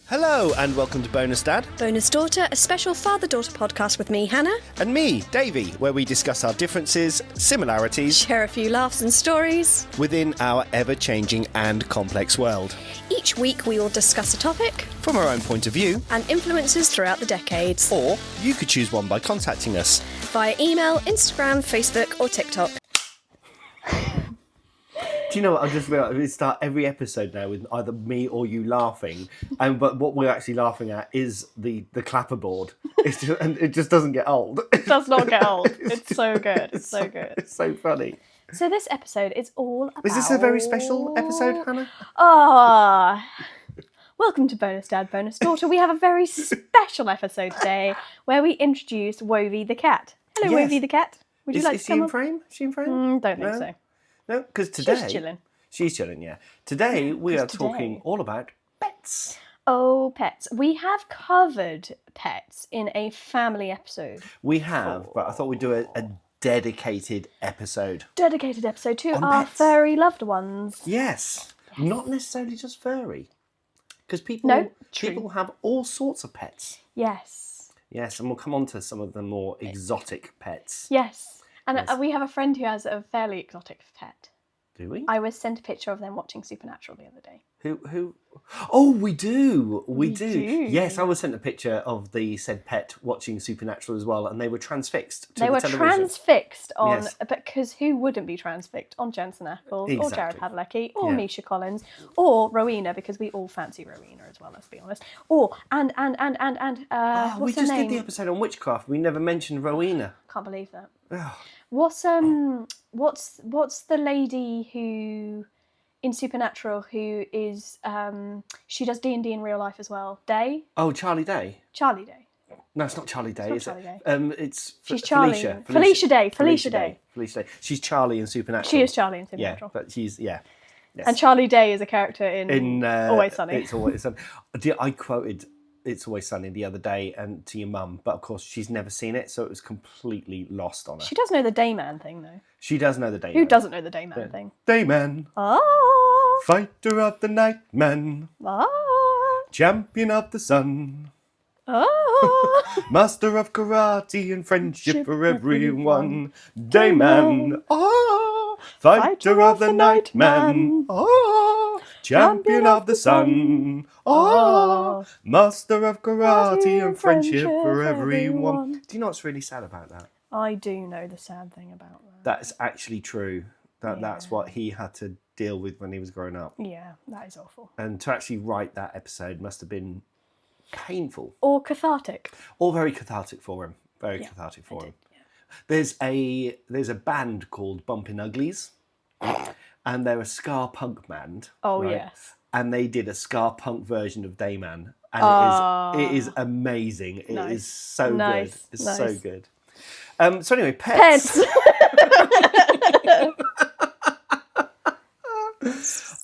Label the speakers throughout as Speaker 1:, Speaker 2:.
Speaker 1: Hello and welcome to Bonus Dad.
Speaker 2: Bonus Daughter, a special father-daughter podcast with me, Hannah.
Speaker 1: And me, Davey, where we discuss our differences, similarities,
Speaker 2: Share a few laughs and stories
Speaker 1: within our ever-changing and complex world.
Speaker 2: Each week we will discuss a topic
Speaker 1: From our own point of view.
Speaker 2: and influences throughout the decades.
Speaker 1: Or you could choose one by contacting us.
Speaker 2: Via email, Instagram, Facebook or TikTok.
Speaker 1: Do you know what? I just realised we start every episode now with either me or you laughing, but what we're actually laughing at is the clapperboard. And it just doesn't get old.
Speaker 3: It does not get old. It's so good. It's so good.
Speaker 1: It's so funny.
Speaker 3: So this episode is all about...
Speaker 1: Is this a very special episode, Hannah?
Speaker 3: Welcome to Bonus Dad, Bonus Daughter. We have a very special episode today where we introduce Wovie the cat. Hello,
Speaker 1: Yes.
Speaker 3: Wovie the cat. Would you like
Speaker 1: Is
Speaker 3: to
Speaker 1: she
Speaker 3: come
Speaker 1: in
Speaker 3: up?
Speaker 1: frame? Is she in frame?
Speaker 3: Don't think
Speaker 1: No?
Speaker 3: so.
Speaker 1: No, because today...
Speaker 3: She's chilling.
Speaker 1: She's chilling, yeah. Today we are
Speaker 3: 'cause
Speaker 1: talking
Speaker 3: today-
Speaker 1: all about pets.
Speaker 3: Oh, pets. We have covered pets in a family episode.
Speaker 1: We have, but I thought we'd do a dedicated episode.
Speaker 3: Dedicated episode to
Speaker 1: On
Speaker 3: our
Speaker 1: pets.
Speaker 3: furry loved ones.
Speaker 1: Yes. Not necessarily just furry. Because
Speaker 3: No, true.
Speaker 1: people have all sorts of pets.
Speaker 3: Yes.
Speaker 1: Yes, and we'll come on to some of the more exotic pets.
Speaker 3: Yes. And
Speaker 1: Yes.
Speaker 3: we have a friend who has a fairly exotic pet.
Speaker 1: Do we?
Speaker 3: I was sent a picture of them watching Supernatural the other day.
Speaker 1: Who? Oh, we do. We do.
Speaker 3: do.
Speaker 1: Yes, I was sent a picture of the said pet watching Supernatural as well, and they were transfixed to
Speaker 3: They
Speaker 1: the
Speaker 3: were
Speaker 1: television.
Speaker 3: transfixed on,
Speaker 1: Yes.
Speaker 3: because who wouldn't be transfixed on Jensen Ackles or Jared
Speaker 1: Exactly.
Speaker 3: Padalecki or
Speaker 1: Yeah.
Speaker 3: Misha Collins or Rowena, because we all fancy Rowena as well, let's be honest. Or and
Speaker 1: Oh, we
Speaker 3: what's her
Speaker 1: just
Speaker 3: name?
Speaker 1: did the episode on witchcraft. We never mentioned Rowena.
Speaker 3: Can't believe that.
Speaker 1: Ugh.
Speaker 3: What's the lady who in Supernatural who is she does D&D in real life as well? Day?
Speaker 1: Oh, Charlie Day.
Speaker 3: Charlie Day.
Speaker 1: No, it's not Charlie Day,
Speaker 3: not
Speaker 1: is
Speaker 3: Charlie
Speaker 1: it?
Speaker 3: Day.
Speaker 1: It's
Speaker 3: She's Charlie.
Speaker 1: Felicia.
Speaker 3: Felicia Day.
Speaker 1: Felicia Day. She's Charlie in Supernatural.
Speaker 3: She is Charlie in
Speaker 1: Yeah,
Speaker 3: Supernatural.
Speaker 1: but she's Yes.
Speaker 3: And Charlie Day is a character in Always Sunny.
Speaker 1: It's Always Sunny. I quoted It's Always Sunny the other day and to your mum, but of course she's never seen it, so it was completely lost on her.
Speaker 3: She does know the Dayman thing, though.
Speaker 1: She does know the Dayman.
Speaker 3: Who doesn't know the Dayman thing?
Speaker 1: Dayman,
Speaker 3: Ah,
Speaker 1: fighter of the night man,
Speaker 3: ah,
Speaker 1: champion of the sun,
Speaker 3: ah.
Speaker 1: master of karate and friendship for everyone.
Speaker 3: Dayman,
Speaker 1: Dayman, fighter of the night man, champion of the sun, master of karate and friendship for everyone. Do you know what's really sad about that?
Speaker 3: I do know the sad thing about that.
Speaker 1: That's actually true. That's what he had to deal with when he was growing up.
Speaker 3: Yeah, that is awful.
Speaker 1: And to actually write that episode must have been painful.
Speaker 3: Or cathartic.
Speaker 1: Or very cathartic for him. Very cathartic for him. There's a band called Bumpin' Uglies, and they're a ska punk band.
Speaker 3: Oh,
Speaker 1: right?
Speaker 3: yes.
Speaker 1: And they did a ska punk version of Dayman, and it is amazing. It is so good. It's so good. So anyway, pets.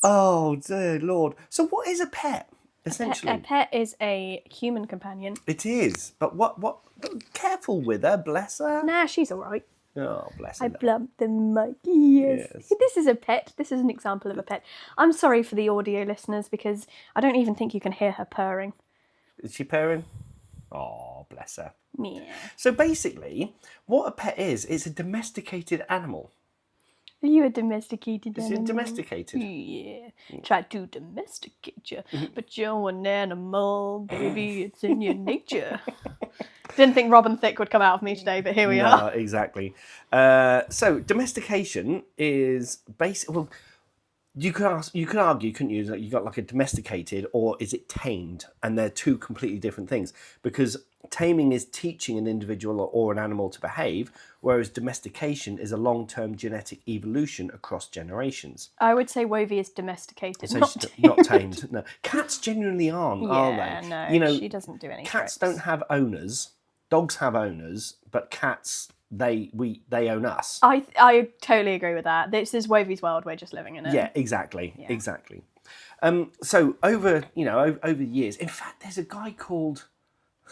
Speaker 1: Oh dear Lord! So what is a pet? Essentially,
Speaker 3: A pet is a human companion.
Speaker 1: it is. But what? Careful with her, bless her.
Speaker 3: Nah, she's all right.
Speaker 1: Oh, bless her.
Speaker 3: I blumped the mic. Yes. This is a pet. This is an example of a pet. I'm sorry for the audio listeners because I don't even think you can hear her purring.
Speaker 1: Is she purring? Oh, bless her.
Speaker 3: Yeah.
Speaker 1: So basically, what a pet is, it's a domesticated animal.
Speaker 3: Are you a domesticated
Speaker 1: Is
Speaker 3: animal?
Speaker 1: it domesticated?
Speaker 3: Yeah. Try to domesticate you, but you're an animal, baby. It's in your nature. Didn't think Robin Thicke would come out of me today, but here we are.
Speaker 1: Exactly. So domestication is basic. Well, you could argue, couldn't you, that you got like a domesticated or is it tamed, and they're two completely different things. Because taming is teaching an individual or an animal to behave, whereas domestication is a long-term genetic evolution across generations.
Speaker 3: I would say Wovie is domesticated,
Speaker 1: So
Speaker 3: not
Speaker 1: she's
Speaker 3: tamed.
Speaker 1: not tamed. No, cats genuinely aren't, are
Speaker 3: Yeah,
Speaker 1: they?
Speaker 3: no,
Speaker 1: You know,
Speaker 3: she doesn't do any
Speaker 1: cats
Speaker 3: tricks.
Speaker 1: don't have owners. Dogs have owners, but cats they own us.
Speaker 3: I totally agree with that. This is Wovie's world. We're just living in it.
Speaker 1: Yeah, exactly. So over the years, in fact, there's a guy called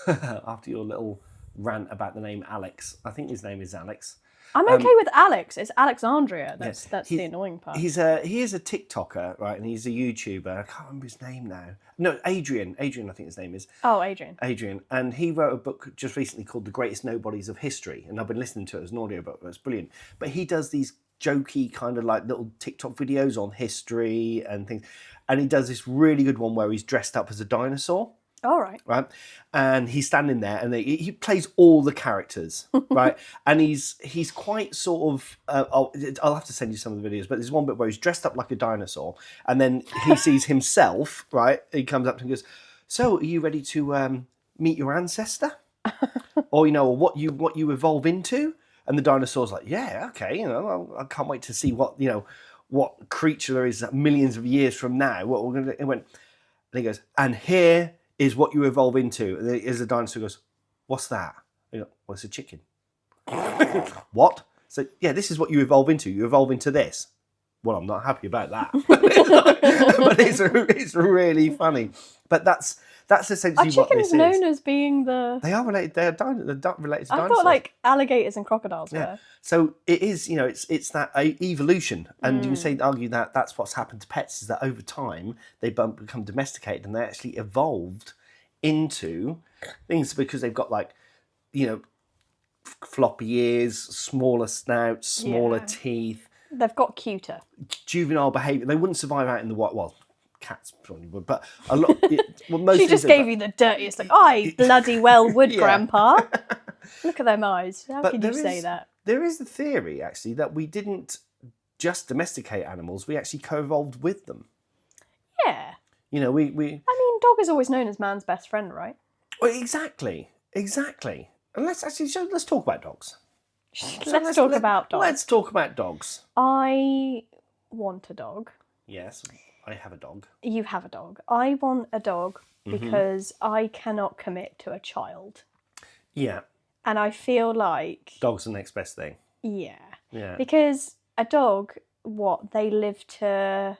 Speaker 1: after your little rant about the name Alex. I think his name is Alex.
Speaker 3: I'm okay with Alex. It's Alexandria. That's
Speaker 1: He's-
Speaker 3: the annoying part.
Speaker 1: He is a TikToker, right? And he's a YouTuber. I can't remember his name now. No, Adrian. Adrian, I think his name is.
Speaker 3: Oh, Adrian.
Speaker 1: Adrian. And he wrote a book just recently called The Greatest Nobodies of History. And I've been listening to it as an audiobook. It's brilliant. But he does these jokey kind of like little TikTok videos on history and things. And he does this really good one where he's dressed up as a dinosaur.
Speaker 3: All right.
Speaker 1: Right, and he's standing there, and he plays all the characters, right? And he's quite sort of. I'll have to send you some of the videos, but there's one bit where he's dressed up like a dinosaur, and then he sees himself. Right, he comes up and goes, "So, are you ready to meet your ancestor, or what you evolve into?" And the dinosaur's like, "Yeah, okay, I can't wait to see what creature there is millions of years from now. What we're gonna." And he goes, "And here is what you evolve into." And as the dinosaur goes, "What's that?" Well, it's a chicken. What? So, yeah, this is what you evolve into. You evolve into this. Well, I'm not happy about that. But it's really funny. But that's essentially
Speaker 3: Are
Speaker 1: what this
Speaker 3: chickens
Speaker 1: is.
Speaker 3: known as being the...
Speaker 1: They are related. They're related to
Speaker 3: I
Speaker 1: dinosaurs.
Speaker 3: thought like alligators and crocodiles
Speaker 1: Yeah.
Speaker 3: were.
Speaker 1: So it is, it's that evolution, and you can argue that that's what's happened to pets, is that over time they become domesticated and they actually evolved into things because they've got floppy ears, smaller snouts, smaller
Speaker 3: Yeah.
Speaker 1: teeth,
Speaker 3: They've got cuter.
Speaker 1: juvenile behaviour. They wouldn't survive out in the wild. Well, cats probably would, but a lot. Most
Speaker 3: She
Speaker 1: things
Speaker 3: just
Speaker 1: are-
Speaker 3: gave you the dirtiest look. I bloody well would,
Speaker 1: Yeah.
Speaker 3: Grandpa. Look at them eyes. How
Speaker 1: But
Speaker 3: could you
Speaker 1: there
Speaker 3: say
Speaker 1: is-
Speaker 3: that?
Speaker 1: There is the theory actually that we didn't just domesticate animals; we actually co-evolved with them.
Speaker 3: Yeah.
Speaker 1: We
Speaker 3: I mean, dog is always known as man's best friend, right?
Speaker 1: well, exactly. And let's talk about dogs.
Speaker 3: Let's talk about dogs.
Speaker 1: Let's talk about dogs.
Speaker 3: I want a dog.
Speaker 1: Yes, I have a dog.
Speaker 3: You have a dog. I want a dog
Speaker 1: Mm-hmm.
Speaker 3: because I cannot commit to a child.
Speaker 1: Yeah,
Speaker 3: And I feel like,
Speaker 1: dog's the next best thing.
Speaker 3: yeah.
Speaker 1: Yeah,
Speaker 3: Because a dog, they live to,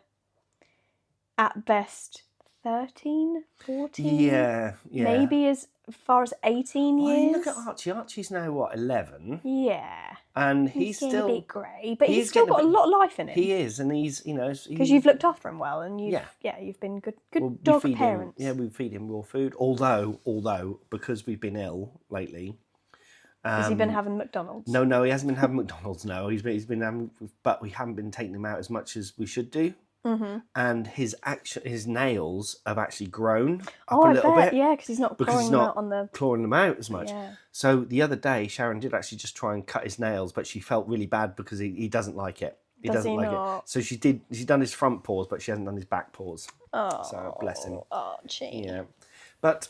Speaker 3: at best, 13, 14?
Speaker 1: yeah.
Speaker 3: Maybe as far as 18
Speaker 1: Well,
Speaker 3: years?
Speaker 1: you look at Archie. Archie's now 11,
Speaker 3: Yeah.
Speaker 1: and
Speaker 3: He's
Speaker 1: he's
Speaker 3: getting
Speaker 1: still
Speaker 3: a bit grey, but
Speaker 1: he
Speaker 3: he's
Speaker 1: is
Speaker 3: still
Speaker 1: getting a
Speaker 3: got a
Speaker 1: bit-
Speaker 3: lot of life in him.
Speaker 1: He is, and he's
Speaker 3: Because you've looked after him well, and you've been good
Speaker 1: we
Speaker 3: dog
Speaker 1: feed
Speaker 3: parents.
Speaker 1: Him, we feed him raw food. Although because we've been ill lately.
Speaker 3: Has he been having McDonald's?
Speaker 1: No, he hasn't been having McDonald's. No, he's been having, but we haven't been taking him out as much as we should do. Mm-hmm. And his nails have actually grown up a little bit.
Speaker 3: Yeah, because he's not
Speaker 1: Because
Speaker 3: clawing
Speaker 1: he's
Speaker 3: them
Speaker 1: not
Speaker 3: out on the...
Speaker 1: clawing them out as much.
Speaker 3: Yeah.
Speaker 1: So the other day, Sharon did actually just try and cut his nails, but she felt really bad because he doesn't like it. He
Speaker 3: Does
Speaker 1: doesn't
Speaker 3: he
Speaker 1: like it.
Speaker 3: not?
Speaker 1: So she's done his front paws, but she hasn't done his back paws.
Speaker 3: Oh,
Speaker 1: So bless him.
Speaker 3: Archie.
Speaker 1: Yeah. But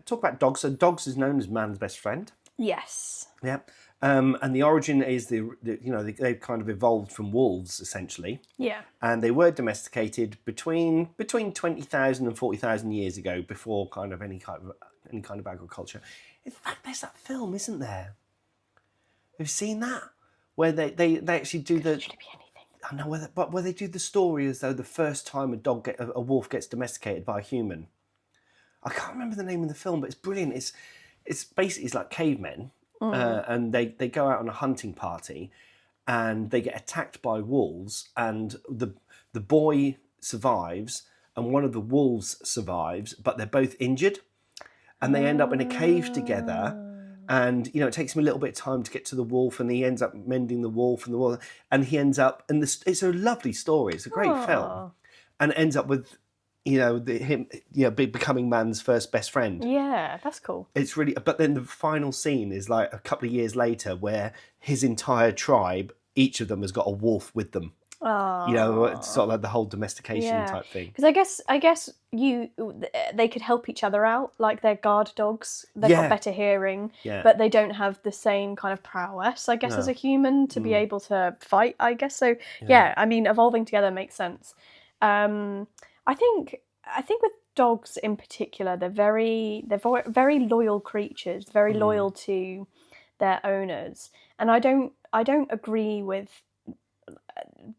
Speaker 1: talk about dogs. So dogs is known as man's best friend.
Speaker 3: Yes.
Speaker 1: Yeah. And the origin is they've kind of evolved from wolves essentially,
Speaker 3: Yeah.
Speaker 1: and they were domesticated between 20,000 and 40,000 years ago, before kind of any kind of agriculture. In fact, there's that film, isn't there? Have you seen that? Where they actually do the...
Speaker 3: Should it be anything?
Speaker 1: I know, where they do the story as though the first time a wolf gets domesticated by a human. I can't remember the name of the film, but it's brilliant. It's basically like cavemen, and they go out on a hunting party, and they get attacked by wolves, and the boy survives, and one of the wolves survives, but they're both injured, and they end up in a cave together. And it takes him a little bit of time to get to the wolf, and he ends up mending the wolf, and he ends up, and it's a lovely story. It's a great film, and it ends up with him becoming man's first best friend.
Speaker 3: Yeah, that's cool.
Speaker 1: It's really, but then the final scene is like a couple of years later, where his entire tribe, each of them has got a wolf with them.
Speaker 3: Oh.
Speaker 1: It's sort of like the whole domestication type thing.
Speaker 3: Because I guess they could help each other out, like they're guard dogs. They've got better hearing, but they don't have the same kind of prowess, I guess, as a human to be able to fight, I guess. So I mean, evolving together makes sense. I think with dogs in particular, they're very loyal creatures, very loyal to their owners, and I don't agree with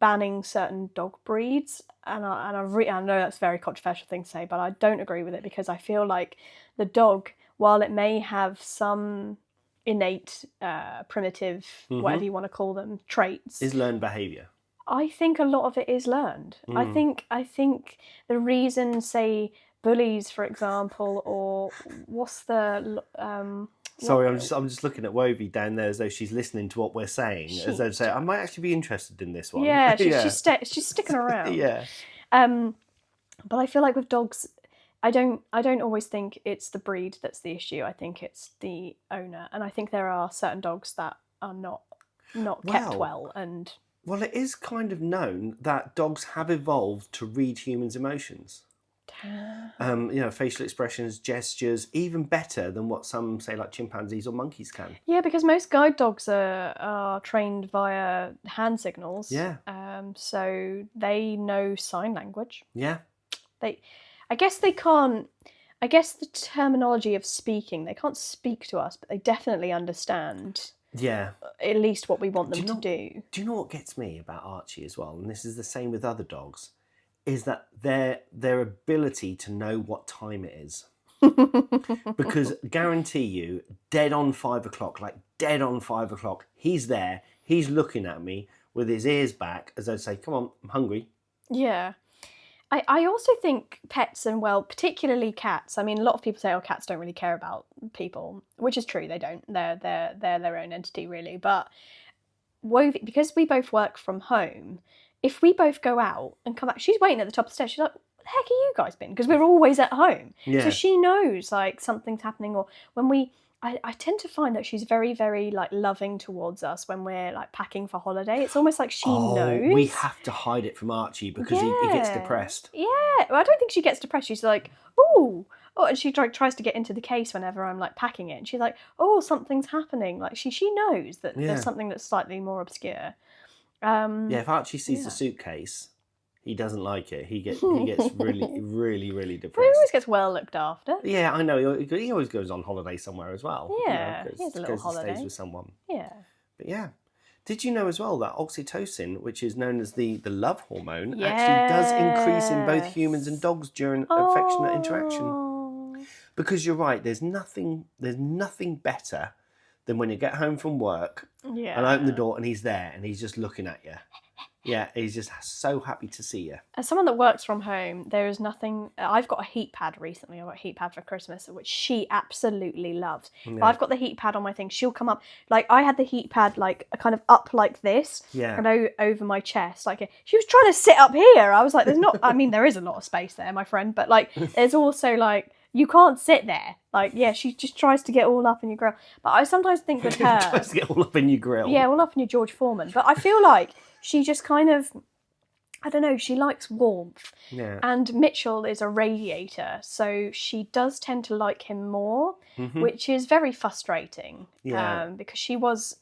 Speaker 3: banning certain dog breeds, and I know that's a very controversial thing to say, but I don't agree with it, because I feel like the dog, while it may have some innate, primitive, whatever you want to call them, traits.
Speaker 1: Is learned behaviour.
Speaker 3: I think a lot of it is learned. I think the reason, say, bullies, for example, or what's the
Speaker 1: Sorry, I'm just looking at Wovie down there as though she's listening to what we're saying, as though to say I might actually be interested in this one.
Speaker 3: Yeah, she's sticking around.
Speaker 1: Yeah.
Speaker 3: But I feel like with dogs, I don't always think it's the breed that's the issue. I think it's the owner, and I think there are certain dogs that are not kept well. And
Speaker 1: well, it is kind of known that dogs have evolved to read humans' emotions. Facial expressions, gestures, even better than what some say, like chimpanzees or monkeys can.
Speaker 3: Yeah, because most guide dogs are trained via hand signals.
Speaker 1: Yeah.
Speaker 3: So they know sign language.
Speaker 1: Yeah.
Speaker 3: I guess they can't. I guess the terminology of speaking, they can't speak to us, but they definitely understand.
Speaker 1: Yeah.
Speaker 3: At least what we want them to do.
Speaker 1: Do you know what gets me about Archie as well? And this is the same with other dogs, is that their ability to know what time it is. Because guarantee you, dead on 5 o'clock, he's there, he's looking at me with his ears back as though to say, come on, I'm hungry.
Speaker 3: Yeah. I also think pets, and well, particularly cats. I mean, a lot of people say, "Oh, cats don't really care about people," which is true. They don't. They're their own entity, really. But Wovie, because we both work from home, if we both go out and come back, she's waiting at the top of the stairs. She's like, "Where the heck are you guys been?" Because we're always at home, so she knows like something's happening. Or when I tend to find that she's very, very like loving towards us when we're like packing for holiday. It's almost like she knows.
Speaker 1: We have to hide it from Archie because he gets depressed.
Speaker 3: Yeah, well, I don't think she gets depressed. She's like, oh, and she tries to get into the case whenever I'm like packing it. And she's like, oh, something's happening. Like she knows that there's something that's slightly more obscure.
Speaker 1: If Archie sees the suitcase, he doesn't like it. He gets really, really, really depressed.
Speaker 3: But he always gets well looked after.
Speaker 1: Yeah, I know. He always goes on holiday somewhere as well.
Speaker 3: Yeah, he has a little holiday.
Speaker 1: Stays with someone.
Speaker 3: Yeah.
Speaker 1: But yeah. Did you know as well that oxytocin, which is known as the love hormone, actually does increase in both humans and dogs during affectionate interaction? Because you're right, there's nothing better than when you get home from work and open the door and he's there and he's just looking at you. Yeah, he's just so happy to see you.
Speaker 3: As someone that works from home, there is nothing... I've got a heat pad recently. I got a heat pad for Christmas, which she absolutely loves. Yeah. If I've got the heat pad on my thing, she'll come up... Like, I had the heat pad, like, kind of up like this.
Speaker 1: Yeah.
Speaker 3: And over my chest. Like, she was trying to sit up here. I was like, there's not... I mean, there is a lot of space there, my friend. But, like, there's also, like... You can't sit there. Like, yeah, she just tries to get all up in your grill. But I sometimes think with her...
Speaker 1: tries to get all up in your grill.
Speaker 3: Yeah, all up in your George Foreman. But I feel like she just kind of... I don't know, she likes warmth.
Speaker 1: Yeah.
Speaker 3: And Mitchell is a radiator, so she does tend to like him more, which is very frustrating.
Speaker 1: Yeah.
Speaker 3: Because she was,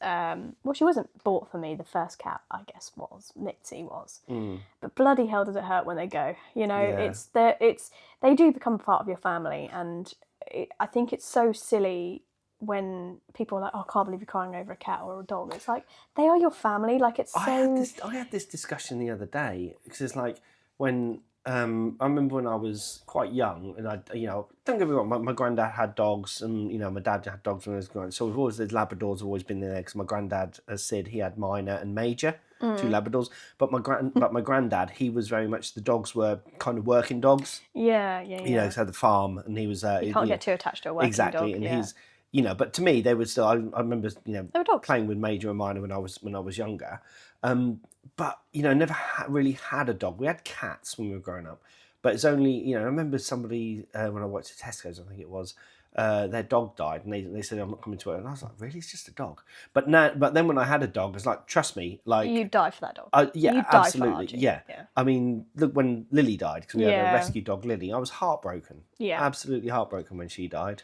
Speaker 3: she wasn't bought for me, the first cat, I guess, was. Mitzi was. But bloody hell does it hurt when they go. You know, they do become part of your family, and I think it's so silly when people are like, oh, I can't believe you're crying over a cat or a dog. It's like, they are your family. Like, it's so...
Speaker 1: I had this discussion the other day, because it's like when... I remember when I was quite young, and don't get me wrong, my granddad had dogs, and, my dad had dogs when I was growing up. So those Labradors have always been there, because my granddad, as Sid, he had Minor and Major, 2 Labradors. But my granddad, he was very much, the dogs were kind of working dogs.
Speaker 3: Yeah.
Speaker 1: He had the farm, and he was...
Speaker 3: you can't get too attached to a working dog.
Speaker 1: Exactly, and he's... but to me, they were still. I remember,
Speaker 3: dogs.
Speaker 1: playing with Major and Minor when I was younger. But never really had a dog. We had cats when we were growing up, but it's only I remember somebody when I worked at Tesco's, I think it was, their dog died, and they said, I'm not coming to work, and I was like, really, it's just a dog. But then when I had a dog, it's like, trust me, like
Speaker 3: you'd die for that dog.
Speaker 1: Yeah,
Speaker 3: you'd
Speaker 1: absolutely,
Speaker 3: die for
Speaker 1: yeah. I mean, look, when Lily died, because we had a rescue dog, Lily, I was heartbroken. Yeah, absolutely heartbroken when she died.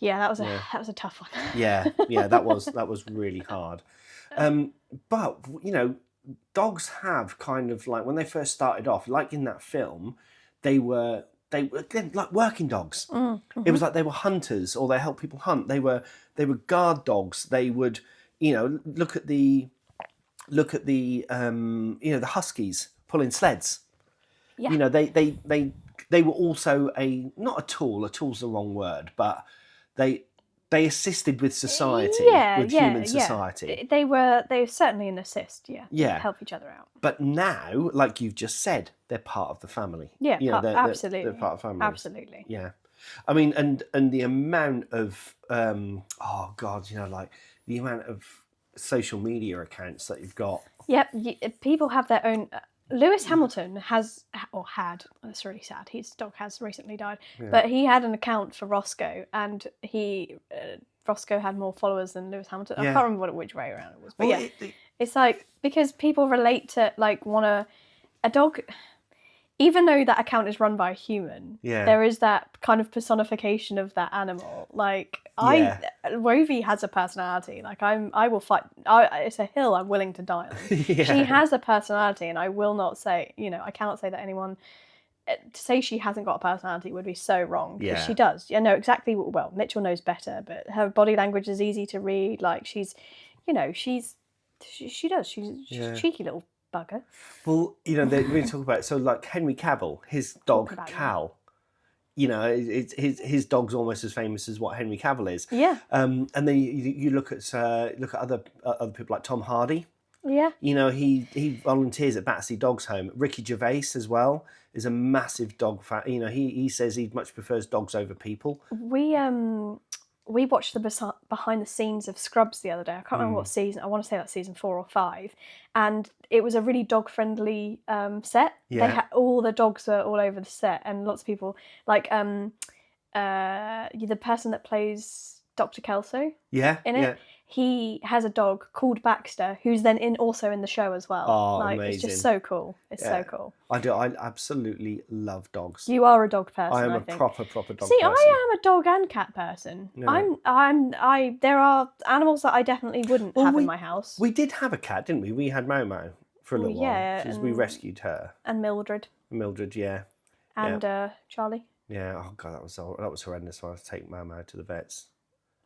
Speaker 3: Yeah, that was a tough one.
Speaker 1: yeah, that was really hard. But dogs have kind of like, when they first started off, like in that film, they were like working dogs. It was like they were hunters, or they helped people hunt. They were guard dogs. They would look at the the Huskies pulling sleds. Yeah. They were also not a tool. A tool's the wrong word, but They assisted with society, with human society.
Speaker 3: They were certainly an assist, yeah.
Speaker 1: Yeah.
Speaker 3: Help each other out.
Speaker 1: But now, like you've just said, they're part of the family.
Speaker 3: Yeah,
Speaker 1: absolutely. They're part of families.
Speaker 3: Absolutely.
Speaker 1: Yeah. I mean, and the amount of, oh God, like the amount of social media accounts that you've got.
Speaker 3: Yep, people have their own. Lewis Hamilton has, or had, that's really sad, his dog has recently died, but he had an account for Roscoe, and Roscoe had more followers than Lewis Hamilton. I can't remember which way around it was, but it's like, because people relate to, like, a dog, even though that account is run by a human, there is that kind of personification of that animal. Like, Wovie has a personality. Like, I will fight. It's a hill I'm willing to die on. She has a personality, and I will not say, I cannot say that anyone, to say she hasn't got a personality would be so wrong, because she does. I know exactly, well, Mitchell knows better, but her body language is easy to read. Like, she does. She's a cheeky little bugger.
Speaker 1: Well, we talk about, so like Henry Cavill, his dog Cal, his dog's almost as famous as what Henry Cavill is.
Speaker 3: Yeah.
Speaker 1: And then you look at other people like Tom Hardy.
Speaker 3: Yeah.
Speaker 1: He volunteers at Battersea Dogs Home. Ricky Gervais as well is a massive dog fan. He says he much prefers dogs over people.
Speaker 3: We watched the behind the scenes of Scrubs the other day. I can't remember what season. I want to say that's season 4 or 5, and it was a really dog friendly set.
Speaker 1: Yeah.
Speaker 3: They had all the dogs were all over the set, and lots of people like the person that plays Dr. Kelso. In it. He has a dog called Baxter, who's then also in the show as well.
Speaker 1: Oh, amazing.
Speaker 3: It's just so cool. It's so cool.
Speaker 1: I do. I absolutely love dogs.
Speaker 3: You are a dog person.
Speaker 1: I am
Speaker 3: I
Speaker 1: a
Speaker 3: think.
Speaker 1: proper dog person.
Speaker 3: See, I am a dog and cat person.
Speaker 1: No.
Speaker 3: There are animals that I definitely wouldn't have in my house.
Speaker 1: We did have a cat, didn't we? We had Mau Mau for a little while. Because we rescued her.
Speaker 3: And Mildred.
Speaker 1: Yeah.
Speaker 3: And Charlie.
Speaker 1: Yeah. Oh God, that was horrendous. I had to take Mau Mau to the vets.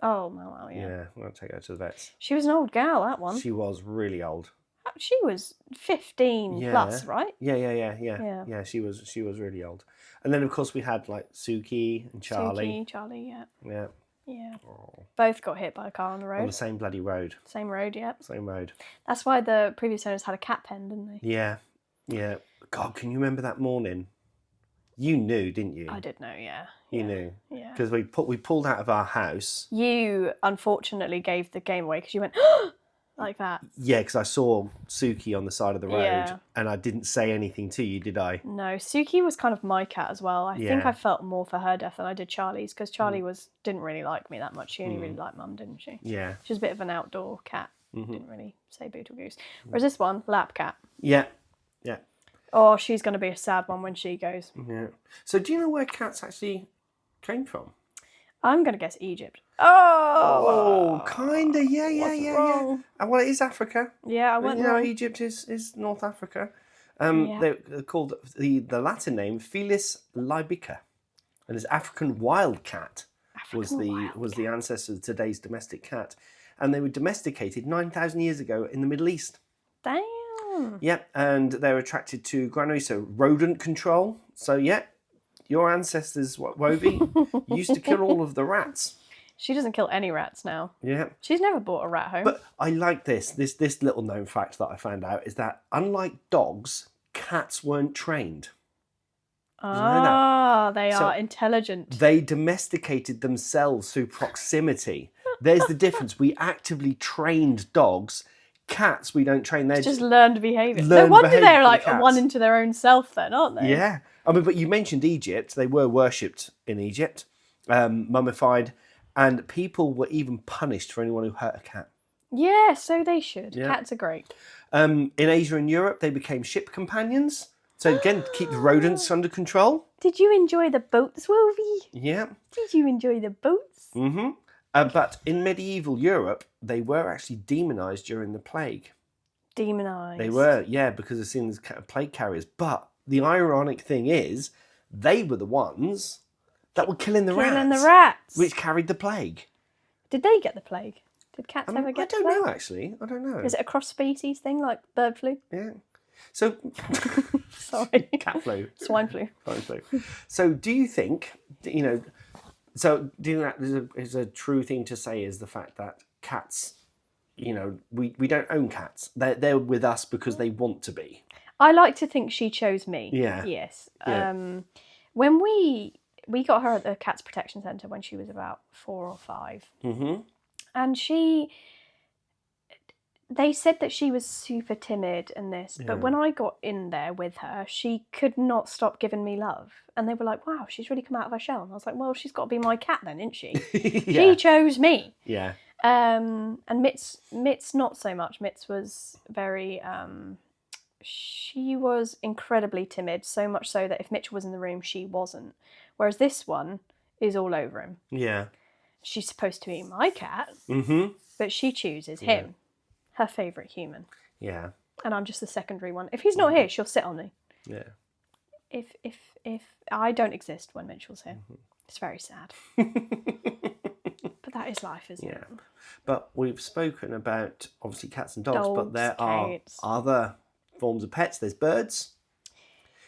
Speaker 3: Oh, wow, yeah.
Speaker 1: Yeah, I'm going to take her to the vets.
Speaker 3: She was an old gal, that one.
Speaker 1: She was really old.
Speaker 3: She was 15 plus, right?
Speaker 1: Yeah. Yeah, she was really old. And then, of course, we had, like, Suki and Charlie.
Speaker 3: Charlie,
Speaker 1: Yeah.
Speaker 3: Yeah.
Speaker 1: Oh.
Speaker 3: Both got hit by a car on the road.
Speaker 1: On the same bloody road.
Speaker 3: Same road, yeah.
Speaker 1: Same road.
Speaker 3: That's why the previous owners had a cat pen, didn't they?
Speaker 1: Yeah. God, can you remember that morning? You knew, didn't you?
Speaker 3: I did know, yeah.
Speaker 1: You knew.
Speaker 3: Yeah.
Speaker 1: Because we pulled out of our house.
Speaker 3: You, unfortunately, gave the game away because you went, like that.
Speaker 1: Yeah, because I saw Suki on the side of the road and I didn't say anything to you, did I?
Speaker 3: No, Suki was kind of my cat as well. I think I felt more for her death than I did Charlie's, because Charlie didn't really like me that much. She only really liked Mum, didn't she?
Speaker 1: Yeah.
Speaker 3: She was a bit of an outdoor cat. Didn't really say bootle goose. Whereas this one, lap cat.
Speaker 1: Yeah.
Speaker 3: Oh, she's going to be a sad one when she goes.
Speaker 1: Yeah. So do you know where cats actually came from?
Speaker 3: I'm going to guess Egypt. Oh,
Speaker 1: kind of. Yeah. Well, it is Africa.
Speaker 3: Yeah, I went wrong.
Speaker 1: Egypt is North Africa. They're called, the Latin name, Felis libica. And it's African wildcat was the ancestor of today's domestic cat. And they were domesticated 9,000 years ago in the Middle East.
Speaker 3: Damn.
Speaker 1: Yep, and they're attracted to granaries, so rodent control. So, your ancestors, Wovie, used to kill all of the rats.
Speaker 3: She doesn't kill any rats now.
Speaker 1: Yeah.
Speaker 3: She's never brought a rat home.
Speaker 1: But I like this little known fact that I found out is that, unlike dogs, cats weren't trained.
Speaker 3: Ah, they are intelligent.
Speaker 1: They domesticated themselves through proximity. There's the difference. We actively trained dogs. Cats, we don't train. They
Speaker 3: just learned behavior. No wonder they're like one into their own self then, aren't they?
Speaker 1: Yeah. I mean, but you mentioned Egypt. They were worshipped in Egypt, mummified, and people were even punished for anyone who hurt a cat.
Speaker 3: Yeah, so they should.
Speaker 1: Yeah.
Speaker 3: Cats are great.
Speaker 1: In Asia and Europe, they became ship companions. So again, keep the rodents under control.
Speaker 3: Did you enjoy the boats, Wovie?
Speaker 1: Yeah.
Speaker 3: Did you enjoy the boats?
Speaker 1: Mm-hmm. But in medieval Europe, they were actually demonised during the plague.
Speaker 3: Demonised?
Speaker 1: They were, because of seeing as plague carriers. But the ironic thing is, they were the ones that were killing the rats. Which carried the plague.
Speaker 3: Did they get the plague? Did cats ever get the plague?
Speaker 1: I don't know, actually. I don't know.
Speaker 3: Is it a cross-species thing, like bird flu?
Speaker 1: Yeah. So...
Speaker 3: Sorry.
Speaker 1: Cat flu.
Speaker 3: Swine flu.
Speaker 1: Swine flu. So do you think, So do you think that is a true thing to say, is the fact that cats, you know, we don't own cats. They're with us because they want to be.
Speaker 3: I like to think she chose me.
Speaker 1: Yeah.
Speaker 3: Yes.
Speaker 1: Yeah.
Speaker 3: When we got her at the Cats Protection Centre when she was about 4 or 5.
Speaker 1: Mm-hmm.
Speaker 3: And they said that she was super timid and this, but when I got in there with her, she could not stop giving me love. And they were like, wow, she's really come out of her shell. And I was like, well, she's got to be my cat then, isn't she? She chose me.
Speaker 1: Yeah.
Speaker 3: And Mitz not so much. Mitz was very, she was incredibly timid, so much so that if Mitchell was in the room, she wasn't. Whereas this one is all over him. Yeah. She's supposed to be my cat, but she chooses him. Her favourite human. Yeah. And I'm just the secondary one. If he's not here, she'll sit on me. Yeah. If I don't exist when Mitchell's here. It's very sad. But that is life, isn't it? Yeah.
Speaker 1: But we've spoken about, obviously, cats and dogs, but there are other forms of pets. There's birds.